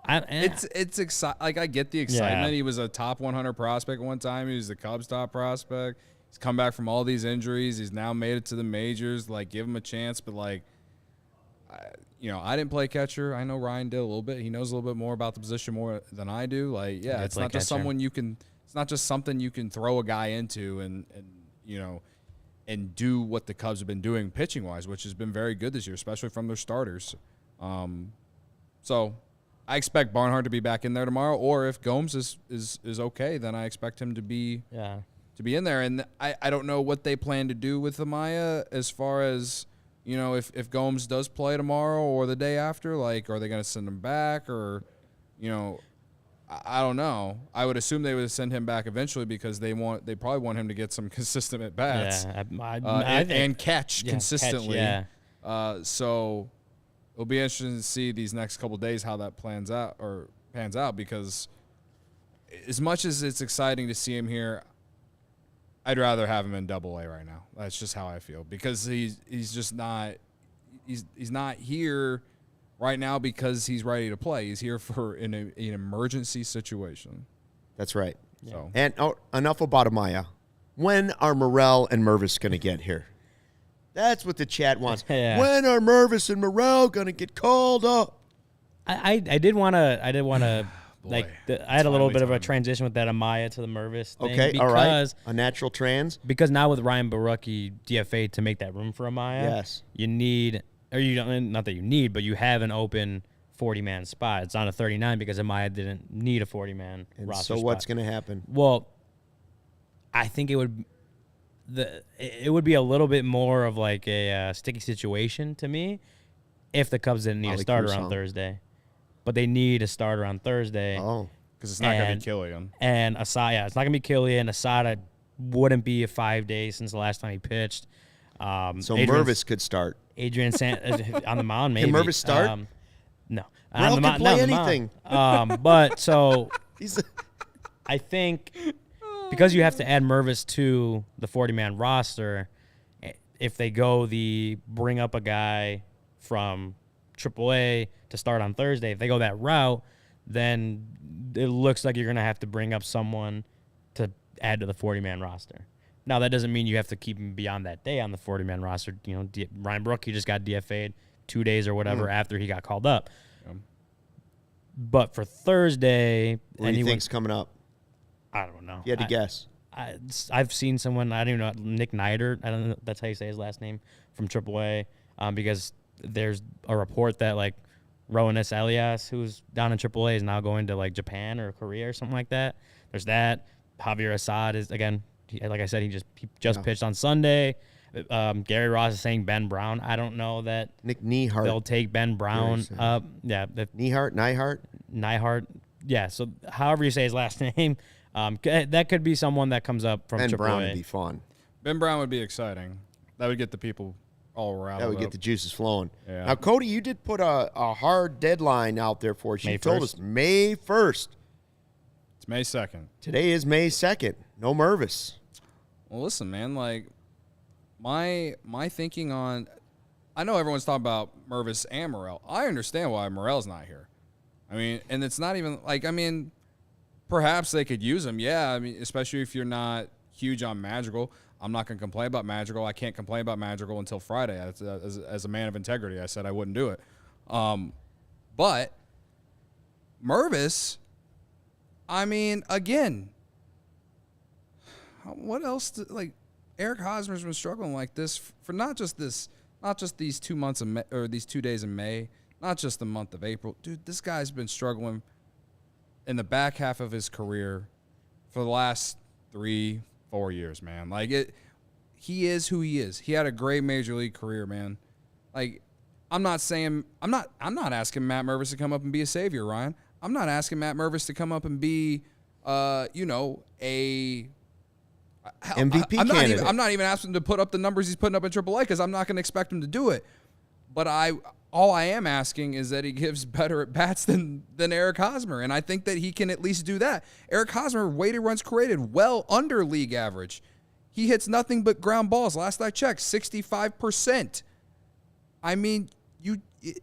it's exciting. I get the excitement. Yeah. He was a top 100 prospect one time. He was the Cubs top prospect. He's come back from all these injuries. He's now made it to the majors. Give him a chance. But I didn't play catcher. I know Ryan did a little bit. He knows a little bit more about the position more than I do. It's not just someone you can. It's not just something you can throw a guy into and do what the Cubs have been doing pitching wise, which has been very good this year, especially from their starters. So I expect Barnhart to be back in there tomorrow, or if Gomes is okay, then I expect him to be be in there. And I don't know what they plan to do with Amaya as far as, if Gomes does play tomorrow or the day after, like, are they going to send him back or, I don't know. I would assume they would send him back eventually because they probably want him to get some consistent at bats and catch consistently. So it'll be interesting to see these next couple of days how that pans out because as much as it's exciting to see him here, I'd rather have him in Double-A right now. That's just how I feel because he's just not he's not here right now because he's ready to play. He's here for an emergency situation. That's right. Yeah. So. And enough about Amaya. When are Morel and Mervis going to get here? That's what the chat wants. Yeah. When are Mervis and Morel going to get called up? I did want to. I had a little bit of a transition with that Amaya to the Mervis thing. Okay, all right. A natural trans. Because now with Ryan Barucki DFA to make that room for Amaya, yes, you need, or you don't, not that you need, but you have an open 40-man spot. It's on a 39 because Amaya didn't need a 40-man roster so spot. what's going to happen? Well, I think it would be a little bit more of like a sticky situation to me if the Cubs didn't need a starter on Thursday. But they need a starter on Thursday. Oh, because it's not going to be Killian. And Asada, it's not going to be Killian. Asada wouldn't be 5 days since the last time he pitched. So Mervis could start. Adrian on the mound, maybe. Can Mervis start? No. Merel can play anything. But so I think because you have to add Mervis to the 40-man roster, if they go the bring up a guy from AAA to start on Thursday, if they go that route, then it looks like you're going to have to bring up someone to add to the 40-man roster. Now, that doesn't mean you have to keep him beyond that day on the 40-man roster. Ryan Barucki just got DFA'd 2 days or whatever after he got called up. Yeah. But for Thursday... What do you think's coming up? I don't know. If you had to guess. I've seen someone, I don't even know, Nick Neidert, I don't know if that's how you say his last name, from AAA, because there's a report that, like, Rowaness Elias, who's down in AAA, is now going to, like, Japan or Korea or something like that. There's that. Javier Assad is, again, like I said, he just pitched on Sunday. Gary Ross is saying Ben Brown. I don't know that Nick Nehart. They'll take Ben Brown. Nehart. Yeah, so however you say his last name, that could be someone that comes up from Ben AAA. Brown would be fun. Ben Brown would be exciting. That would get the people all around. That would get the juices flowing. Yeah. Now, Cody, you did put a hard deadline out there for us. You told us May 1st. It's May 2nd. Today is May 2nd. No Mervis. Well, listen, man, like my thinking on, I know everyone's talking about Mervis and Morel. I understand why Morel's not here. I mean, and it's not even like, perhaps they could use him. Yeah, especially if you're not huge on Madrigal. I'm not going to complain about Madrigal. I can't complain about Madrigal until Friday. As a man of integrity, I said I wouldn't do it. But Mervis, again, what else? Eric Hosmer's been struggling like this for not just these 2 months of May, or these 2 days in May, not just the month of April. Dude, this guy's been struggling in the back half of his career for the last 3-4 years, man. He is who he is. He had a great major league career, man. I'm not asking Matt Mervis to come up and be a savior, Ryan. I'm not asking Matt Mervis to come up and be, a MVP candidate. I'm not even asking him to put up the numbers he's putting up in AAA because I'm not going to expect him to do it. But all I am asking is that he gives better at bats than Eric Hosmer, and I think that he can at least do that. Eric Hosmer, weighted runs created, well under league average. He hits nothing but ground balls. Last I checked, 65%.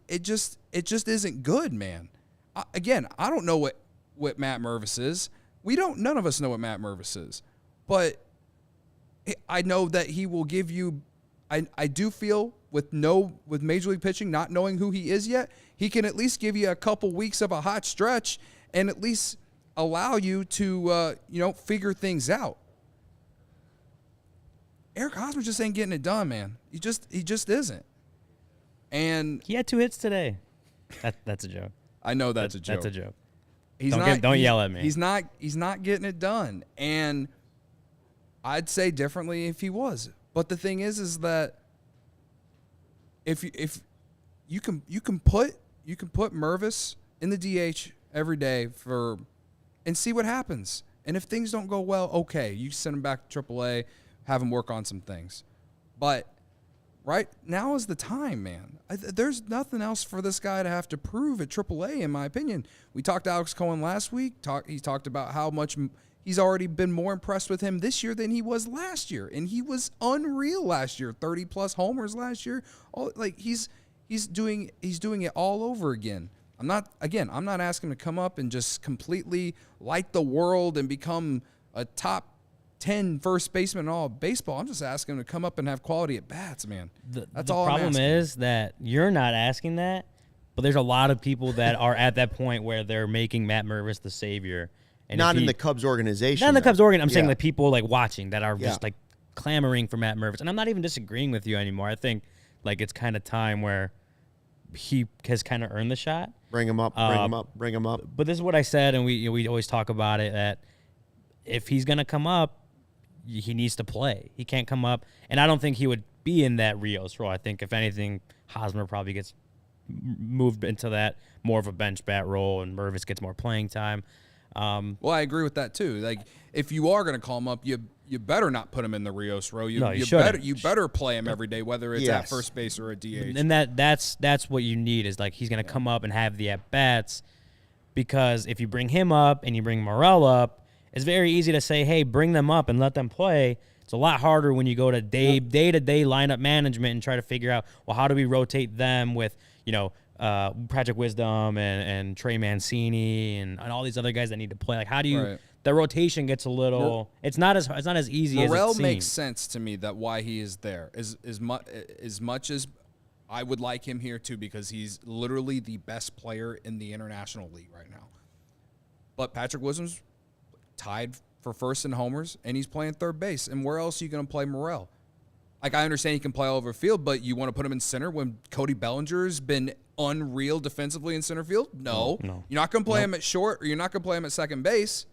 It just isn't good, man. Again, I don't know what Matt Mervis is. None of us know what Matt Mervis is, but I know that he will give you. I do feel with Major League pitching, not knowing who he is yet, he can at least give you a couple weeks of a hot stretch and at least allow you to figure things out. Eric Hosmer just ain't getting it done, man. He just isn't. And he had 2 hits today. That's a joke. I know that's a joke. That's a joke. Don't yell at me. He's not getting it done. And I'd say differently if he was. But the thing is that if you can put Mervis in the DH every day and see what happens. And if things don't go well, okay, you send him back to AAA, have him work on some things. But right now is the time, man. There's nothing else for this guy to have to prove at AAA, in my opinion. We talked to Alex Cohen last week. He talked about how much he's already been more impressed with him this year than he was last year, and he was unreal last year. 30+ homers last year. He's doing it all over again. I'm not asking him to come up and just completely light the world and become a top 10 first baseman in all of baseball. I'm just asking him to come up and have quality at bats, man. That's all I'm asking. The problem is that you're not asking that, but there's a lot of people that are at that point where they're making Matt Mervis the savior. And not in the Cubs organization. Not in the Cubs organization. I'm saying the people like watching that are just like clamoring for Matt Mervis. And I'm not even disagreeing with you anymore. I think like it's kind of time where he has kind of earned the shot. Bring him up. But this is what I said, and we always talk about it, that if he's going to come up, he needs to play. He can't come up, and I don't think he would be in that Rios role. I think, if anything, Hosmer probably gets moved into that more of a bench bat role, and Mervis gets more playing time. Well, I agree with that too. Like, if you are going to call him up, you better not put him in the Rios row. You better play him every day, whether it's at first base or a DH. And that's what you need, is like he's going to come up and have the at bats, because if you bring him up and you bring Morel up, it's very easy to say, hey, bring them up and let them play. It's a lot harder when you go to day-to-day lineup management and try to figure out, well, how do we rotate them with, Patrick Wisdom and Trey Mancini and all these other guys that need to play. Like, how do you? Right. The rotation gets a little. It's not as easy as it seems. Morel makes sense to me, that why he is there as much as I would like him here too, because he's literally the best player in the International League right now. But Patrick Wisdom's tied for first in homers, and he's playing third base. And where else are you going to play Morel? Like, I understand he can play all over the field, but you want to put him in center when Cody Bellinger's been unreal defensively in center field? No. You're not going to play him at short, or you're not going to play him at second base.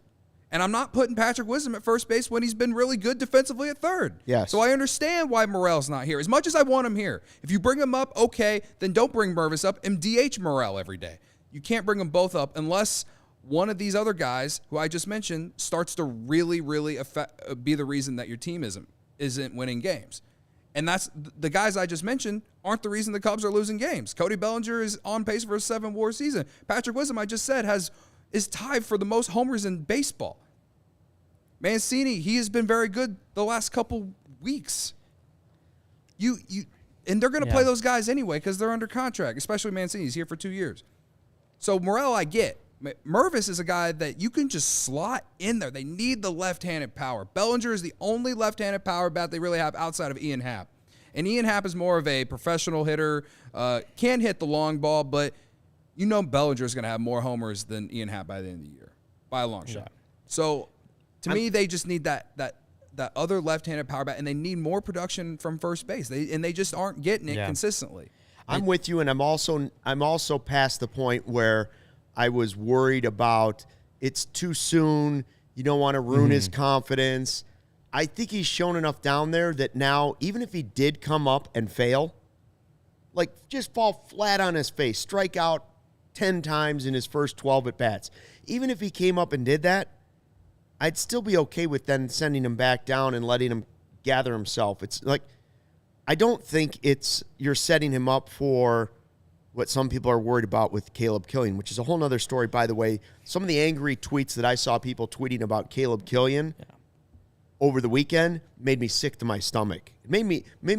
And I'm not putting Patrick Wisdom at first base when he's been really good defensively at third. Yes. So I understand why Morel's not here. As much as I want him here, if you bring him up, okay, then don't bring Mervis up and DH Morel every day. You can't bring them both up unless one of these other guys who I just mentioned starts to really, really be the reason that your team isn't winning games. And that's the guys I just mentioned aren't the reason the Cubs are losing games. Cody Bellinger is on pace for a 7-WAR season. Patrick Wisdom, I just said, is tied for the most homers in baseball. Mancini, he has been very good the last couple weeks. And they're going to play those guys anyway because they're under contract, especially Mancini. He's here for 2 years. So Morel, I get. Mervis is a guy that you can just slot in there. They need the left-handed power. Bellinger is the only left-handed power bat they really have outside of Ian Happ. And Ian Happ is more of a professional hitter, can hit the long ball, but Bellinger is going to have more homers than Ian Happ by the end of the year, by a long shot. So, to me, they just need that other left-handed power bat, and they need more production from first base. They just aren't getting it consistently. I'm with you, and I'm also past the point where I was worried about it's too soon. You don't want to ruin his confidence. I think he's shown enough down there that now, even if he did come up and fail, like just fall flat on his face, strike out 10 times in his first 12 at-bats, even if he came up and did that, I'd still be okay with then sending him back down and letting him gather himself. It's like, I don't think you're setting him up for what some people are worried about with Caleb Killian, which is a whole nother story, by the way. Some of the angry tweets that I saw people tweeting about Caleb Killian over the weekend made me sick to my stomach. It made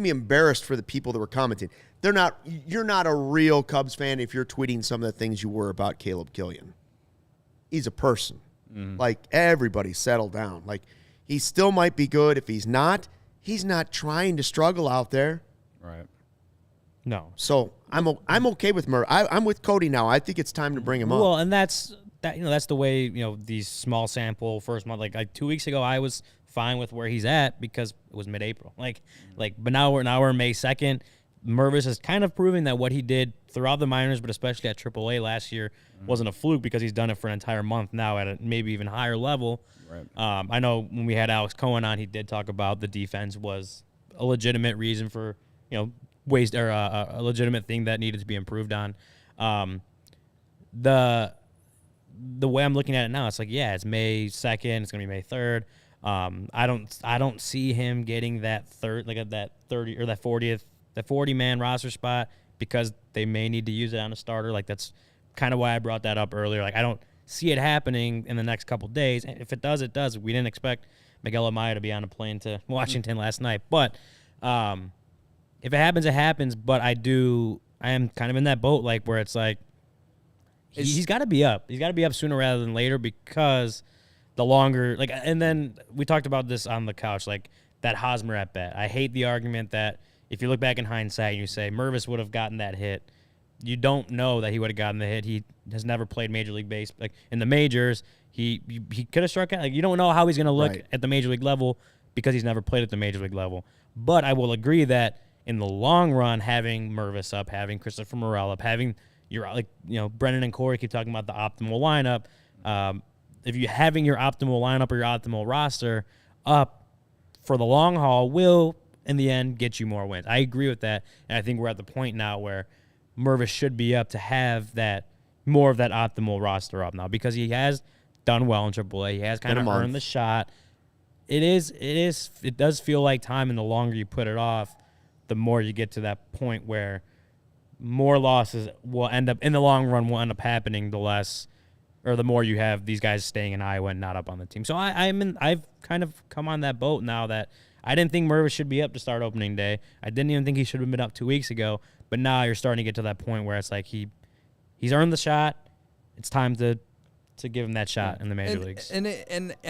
me embarrassed for the people that were commenting. You're not a real Cubs fan if you're tweeting some of the things you were about Caleb Killian. He's a person. Like, everybody settle down. Like, he still might be good. If he's not trying to struggle out there. Right. No. So I'm okay with Murray. I'm with Cody now. I think it's time to bring him up. Well, and that's the way, these small sample first month, like 2 weeks ago, I was fine with where he's at because it was mid-April. But now we're May 2nd. Mervis is kind of proving that what he did throughout the minors, but especially at AAA last year, wasn't a fluke because he's done it for an entire month now at a maybe even higher level. Right. I know when we had Alex Cohen on, he did talk about the defense was a legitimate reason for, waste or a legitimate thing that needed to be improved on. The way I'm looking at it now, it's like, yeah, it's May 2nd, it's gonna be May 3rd. I don't see him getting that that 30 or that 40-man roster spot because they may need to use it on a starter. Like, that's kind of why I brought that up earlier. Like, I don't see it happening in the next couple days. And if it does, it does. We didn't expect Miguel Amaya to be on a plane to Washington last night. But if it happens, it happens. But I am kind of in that boat, like, where it's like he's got to be up. He's got to be up sooner rather than later because the longer, like, and then we talked about this on the couch, like that Hosmer at bat. I hate the argument that if you look back in hindsight and you say Mervis would have gotten that hit, you don't know that he would have gotten the hit. He has never played Major League Baseball. Like, in the majors, he could have struck out. Like, you don't know how he's going to look at the Major League level because he's never played at the Major League level. But I will agree that in the long run, having Mervis up, having Christopher Morel up, having Brennan and Corey keep talking about the optimal lineup. If you're having your optimal lineup or your optimal roster up for the long haul will, in the end, get you more wins. I agree with that, and I think we're at the point now where Mervis should be up to have that more of that optimal roster up now because he has done well in AAA. He has kind of earned the shot. It does feel like time, and the longer you put it off, the more you get to that point where more losses will end up, in the long run, will end up happening the less, or the more you have these guys staying in Iowa and not up on the team. So I've kind of come on that boat now that I didn't think Mervis should be up to start opening day. I didn't even think he should have been up 2 weeks ago. But now you're starting to get to that point where it's like he's earned the shot. It's time to give him that shot in the major leagues. And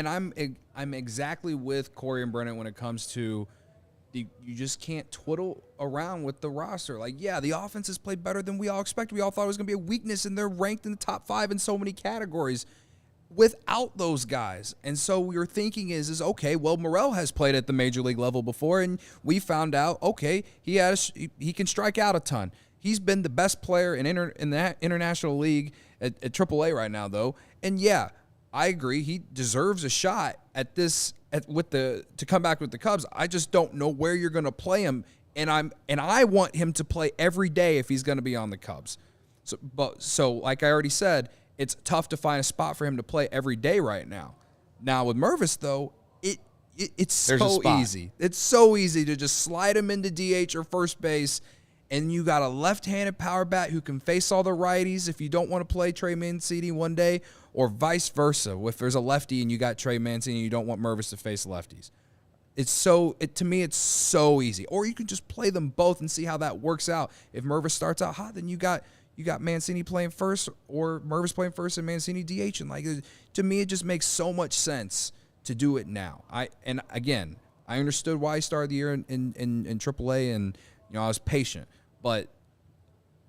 I'm exactly with Corey and Brennan when it comes to you just can't twiddle around with the roster. Like, yeah, the offense has played better than we all expected. We all thought it was going to be a weakness, and they're ranked in the top 5 in so many categories without those guys. And so your thinking is okay, well, Morel has played at the major league level before, and we found out, okay, he can strike out a ton. He's been the best player in that international league at AAA right now, though. And yeah, I agree, he deserves a shot at this to come back with the Cubs. I just don't know where you're going to play him, and I want him to play every day if he's going to be on the Cubs. So like I already said, it's tough to find a spot for him to play every day right now. Now with Mervis, though, it's so easy. It's so easy to just slide him into DH or first base, and you got a left-handed power bat who can face all the righties if you don't want to play Trey Mancini one day, or vice versa. If there's a lefty and you got Trey Mancini and you don't want Mervis to face lefties. To me, it's so easy. Or you can just play them both and see how that works out. If Mervis starts out hot, then you got Mancini playing first, or Mervis playing first and Mancini DH. And to me, it just makes so much sense to do it now. I understood why he started the year in AAA, and I was patient. But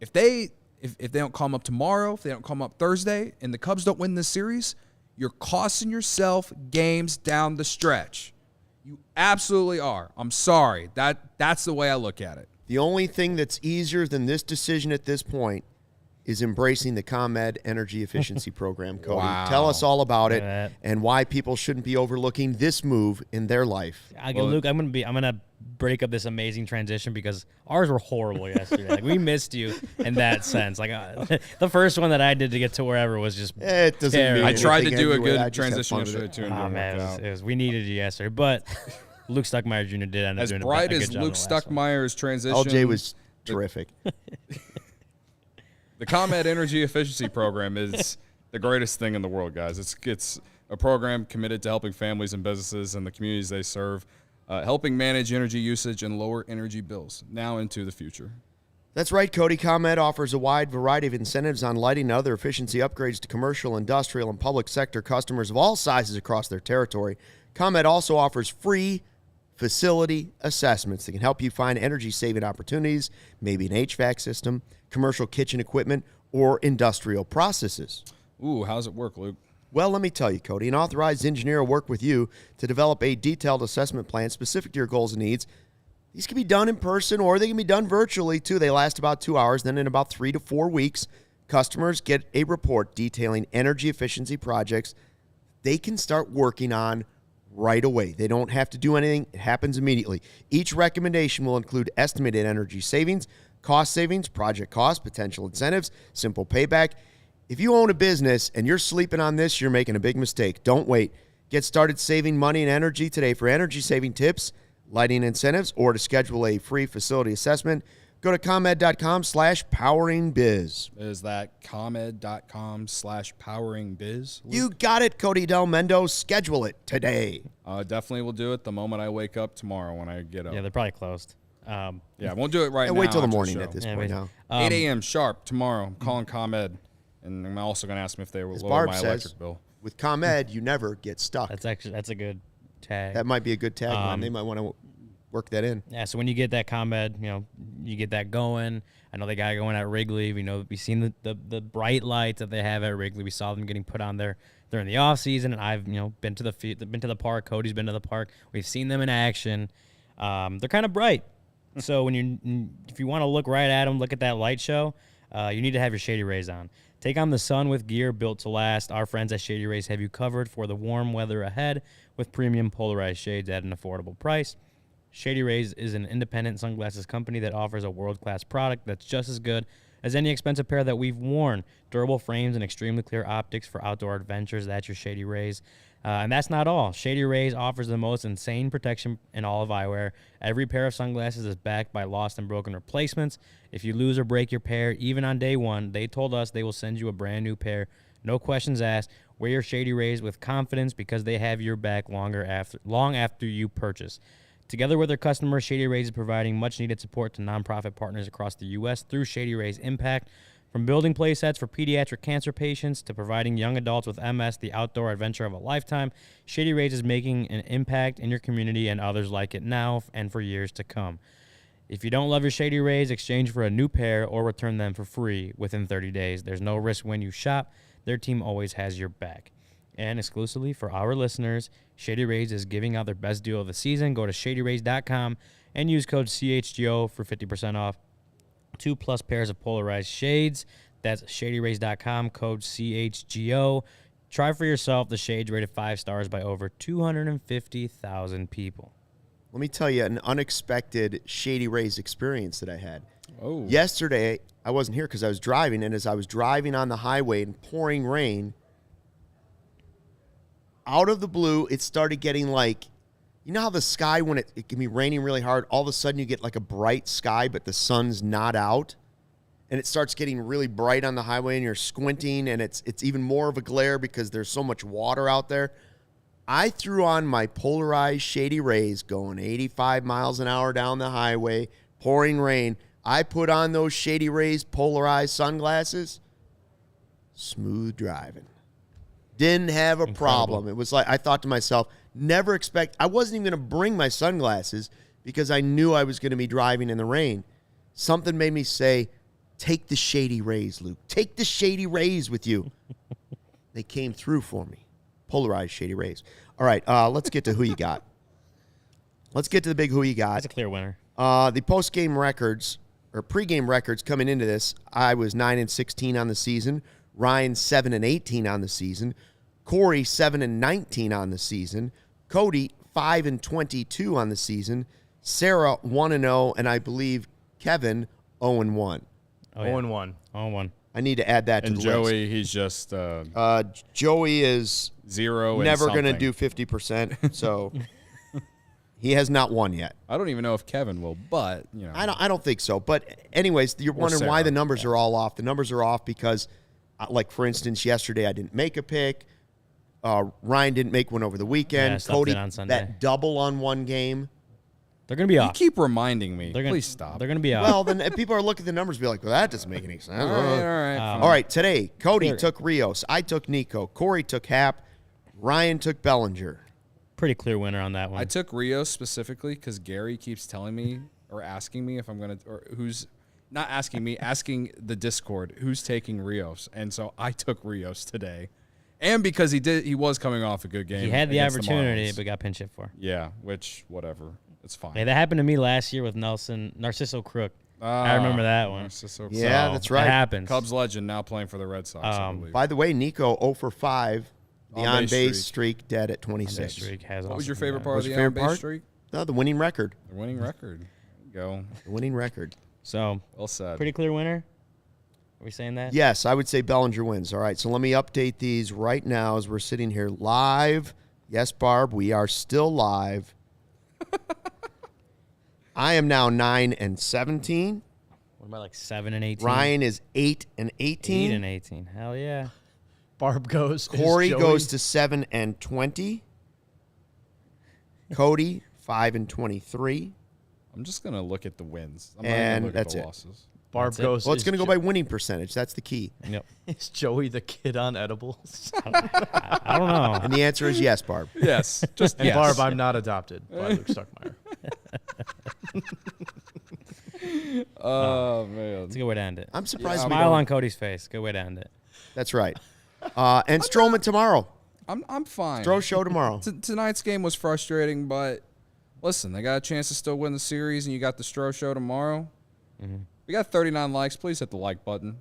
if they don't call him up tomorrow, if they don't call him up Thursday, and the Cubs don't win this series, you're costing yourself games down the stretch. You absolutely are. I'm sorry. That's the way I look at it. The only thing that's easier than this decision at this point is embracing the ComEd Energy Efficiency Program, Cody. Wow. Tell us all about it and why people shouldn't be overlooking this move in their life. Luke, I'm gonna break up this amazing transition because ours were horrible yesterday. Like, we missed you in that sense. Like, the first one that I did to get to wherever was just it doesn't mean I tried to do anyway. a good transition yesterday too. Oh man, we needed you yesterday, but Luke Stuckmeyer Jr. did end up doing a good job. As bright as Luke Stuckmeyer's transition, LJ was terrific. The ComEd Energy Efficiency Program is the greatest thing in the world, guys. It's a program committed to helping families and businesses and the communities they serve, helping manage energy usage and lower energy bills now into the future. That's right, Cody. ComEd offers a wide variety of incentives on lighting and other efficiency upgrades to commercial, industrial, and public sector customers of all sizes across their territory. ComEd also offers free facility assessments that can help you find energy-saving opportunities, maybe an HVAC system, commercial kitchen equipment, or industrial processes. Ooh, how does it work, Luke? Well, let me tell you, Cody. An authorized engineer will work with you to develop a detailed assessment plan specific to your goals and needs. These can be done in person or they can be done virtually too. They last about 2 hours. Then in about 3 to 4 weeks, customers get a report detailing energy efficiency projects they can start working on right away. They don't have to do anything. It happens immediately. Each recommendation will include estimated energy savings, cost savings, project costs, potential incentives, simple payback. If you own a business and you're sleeping on this, you're making a big mistake. Don't wait. Get started saving money and energy today. For energy-saving tips, lighting incentives, or to schedule a free facility assessment, go to ComEd.com/poweringbiz. Is that ComEd.com/poweringbiz? You got it, Cody Delmendo. Schedule it today. Definitely will do it the moment I wake up tomorrow when I get up. Yeah, they're probably closed. Yeah, I won't do it right now. Wait till the after morning show. at this point now. 8 a.m. sharp tomorrow. I'm calling ComEd. And I'm also going to ask them if they will As lower Barb my says, electric bill. with ComEd, you never get stuck. That's a good tag. That might be a good tagline. They might want to work that in. Yeah, so when you get that ComEd, you get that going. I know they got it going at Wrigley. We've seen the bright lights that they have at Wrigley. We saw them getting put on there during the off season, and I've been to the park. Cody's been to the park. We've seen them in action. They're kind of bright. So if you want to look right at them, look at that light show. You need to have your Shady Rays on. Take on the sun with gear built to last. Our friends at Shady Rays have you covered for the warm weather ahead with premium polarized shades at an affordable price. Shady Rays is an independent sunglasses company that offers a world-class product that's just as good as any expensive pair that we've worn. Durable frames and extremely clear optics for outdoor adventures. That's your Shady Rays. And that's not all. Shady Rays offers the most insane protection in all of eyewear. Every pair of sunglasses is backed by lost and broken replacements. If you lose or break your pair, even on day one, they told us they will send you a brand new pair. No questions asked. Wear your Shady Rays with confidence because they have your back long after you purchase. Together with their customers, Shady Rays is providing much-needed support to nonprofit partners across the U.S. through Shady Rays Impact. From building play sets for pediatric cancer patients to providing young adults with MS the outdoor adventure of a lifetime, Shady Rays is making an impact in your community and others like it now and for years to come. If you don't love your Shady Rays, exchange for a new pair or return them for free within 30 days. There's no risk when you shop. Their team always has your back. And exclusively for our listeners, Shady Rays is giving out their best deal of the season. Go to shadyrays.com and use code CHGO for 50% off. 2+ pairs of polarized shades. That's shadyrays.com, code CHGO. Try for yourself the shades rated 5 stars by over 250,000 people. Let me tell you an unexpected Shady Rays experience that I had. Oh. Yesterday, I wasn't here because I was driving, and as I was driving on the highway in pouring rain, out of the blue, it started getting like, you know how the sky, when it can be raining really hard, all of a sudden you get like a bright sky, but the sun's not out, and it starts getting really bright on the highway, and you're squinting, and it's even more of a glare because there's so much water out there. I threw on my polarized Shady Rays going 85 miles an hour down the highway, pouring rain. I put on those Shady Rays polarized sunglasses. Smooth driving. Didn't have a problem. It was like, I thought to myself, I wasn't even going to bring my sunglasses because I knew I was going to be driving in the rain. Something made me say, take the Shady Rays, Luke. Take the Shady Rays with you. They came through for me. Polarized Shady Rays. All right, let's get to who you got. Let's get to the big who you got. That's a clear winner. The post-game records, or pre-game records coming into this, I was 9-16 on the season. Ryan 7-18 on the season. Corey 7-19 on the season. Cody 5-22 on the season. Sarah 1-0, and I believe Kevin 0-1. 0-1. 0-1. I need to add that to And the Joey, list. he's just Joey is 0 and never going to something. do 50%, so he has not won yet. I don't even know if Kevin will, but I don't think so. But anyways, you're wondering why Sarah. the numbers are all off. The numbers are off because, like for instance, yesterday I didn't make a pick. Ryan didn't make one over the weekend. Yeah, stopped Cody, in on Sunday. that double on one game. They're going to be you off. keep reminding me. Please stop. They're going to be off. Well, then if people are looking at the numbers, be like, well, that doesn't make any sense. all right. All right, today, Cody took Rios. I took Nico. Corey took Hap. Ryan took Bellinger. Pretty clear winner on that one. I took Rios specifically because Gary keeps telling me or asking me if I'm going to, or who's not asking me, asking the Discord who's taking Rios. And so I took Rios today. And because he was coming off a good game. He had the against opportunity, Marlins. but got pinch hit for. Yeah, which, whatever. It's fine. Hey, that happened to me last year with Narciso Crook. I remember that one. So Yeah, that's right. It happens. Cubs legend now playing for the Red Sox, I believe. By the way, Nico 0 for 5. The On-base on-base streak dead at 26. Streak has What was also your come favorite back. part of What's the your favorite on-base part? streak? No, the winning record. The winning record. There you go. The winning record. So, Well said. pretty clear winner? Are we saying that? Yes, I would say Bellinger wins. All right, so let me update these right now as we're sitting here live. Yes, Barb, we are still live. I am now 9-17. What about like 7 and 18? Ryan is 8-18. 8 and 18. Hell yeah. Barb goes. Corey Is Joey- goes to 7-20. Cody 5-23. I'm just going to look at the wins. I'm And not going to look that's at it. the losses. Barb That's it. goes. Well, it's is going to go Jo- by winning percentage. That's the key. Yep. Is Joey the kid on edibles? I don't know. And the answer is yes, Barb. Yes. Just And yes. Barb, I'm not adopted by Luke Stuckmeyer. Oh, man. It's a good way to end it. I'm surprised we Smile don't. on Cody's face. Good way to end it. That's right. And Stroman tomorrow. I'm fine. Throw show tomorrow. Tonight's game was frustrating, but listen, they got a chance to still win the series, and you got the Stro show tomorrow. We got 39 likes. Please hit the like button.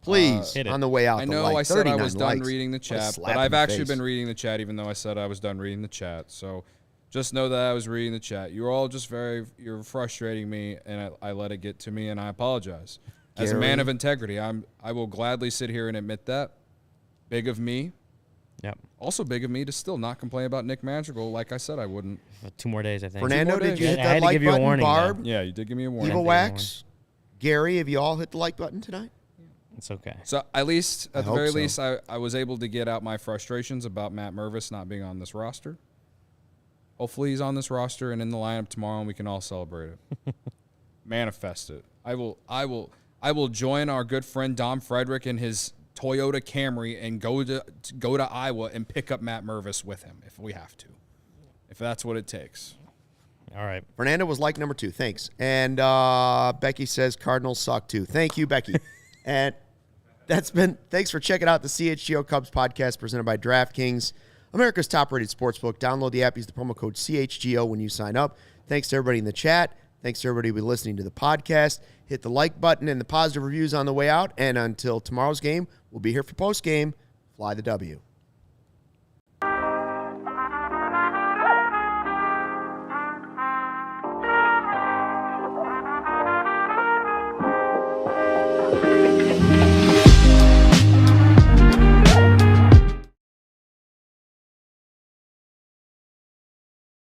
Please, Hit it. on the way out. I the know like. I said I 39 was done likes. reading the What a chat, slap but I've in the actually face. been reading the chat, even though I said I was done reading the chat. So just know that I was reading the chat. You're all just you're frustrating me, and I let it get to me, and I apologize. As a man Gary? of integrity, I will gladly sit here and admit that. Big of me. Yep. Also big of me to still not complain about Nick Madrigal like I said I wouldn't. 2 more days, I think. Fernando, more did you days. hit I had that to like give you a button? warning, Barb, Yeah, you did give me a warning. Evil Yeah. Wax, Gary, have you all hit the like button tonight? It's okay. So at least, I at the hope very so. least, I was able to get out my frustrations about Matt Mervis not being on this roster. Hopefully he's on this roster and in the lineup tomorrow, and we can all celebrate it. Manifest it. I will join our good friend Dom Frederick in his Toyota Camry and go to Iowa and pick up Matt Mervis with him if we have to, if that's what it takes. All right. Fernando was like number 2. Thanks. And Becky says Cardinals suck too. Thank you, Becky. And thanks for checking out the CHGO Cubs podcast presented by DraftKings, America's top-rated sportsbook. Download the app, use the promo code CHGO when you sign up. Thanks to everybody in the chat. Thanks to everybody who been listening to the podcast. Hit the like button and the positive reviews on the way out. And until tomorrow's game, we'll be here for post-game. Fly the W.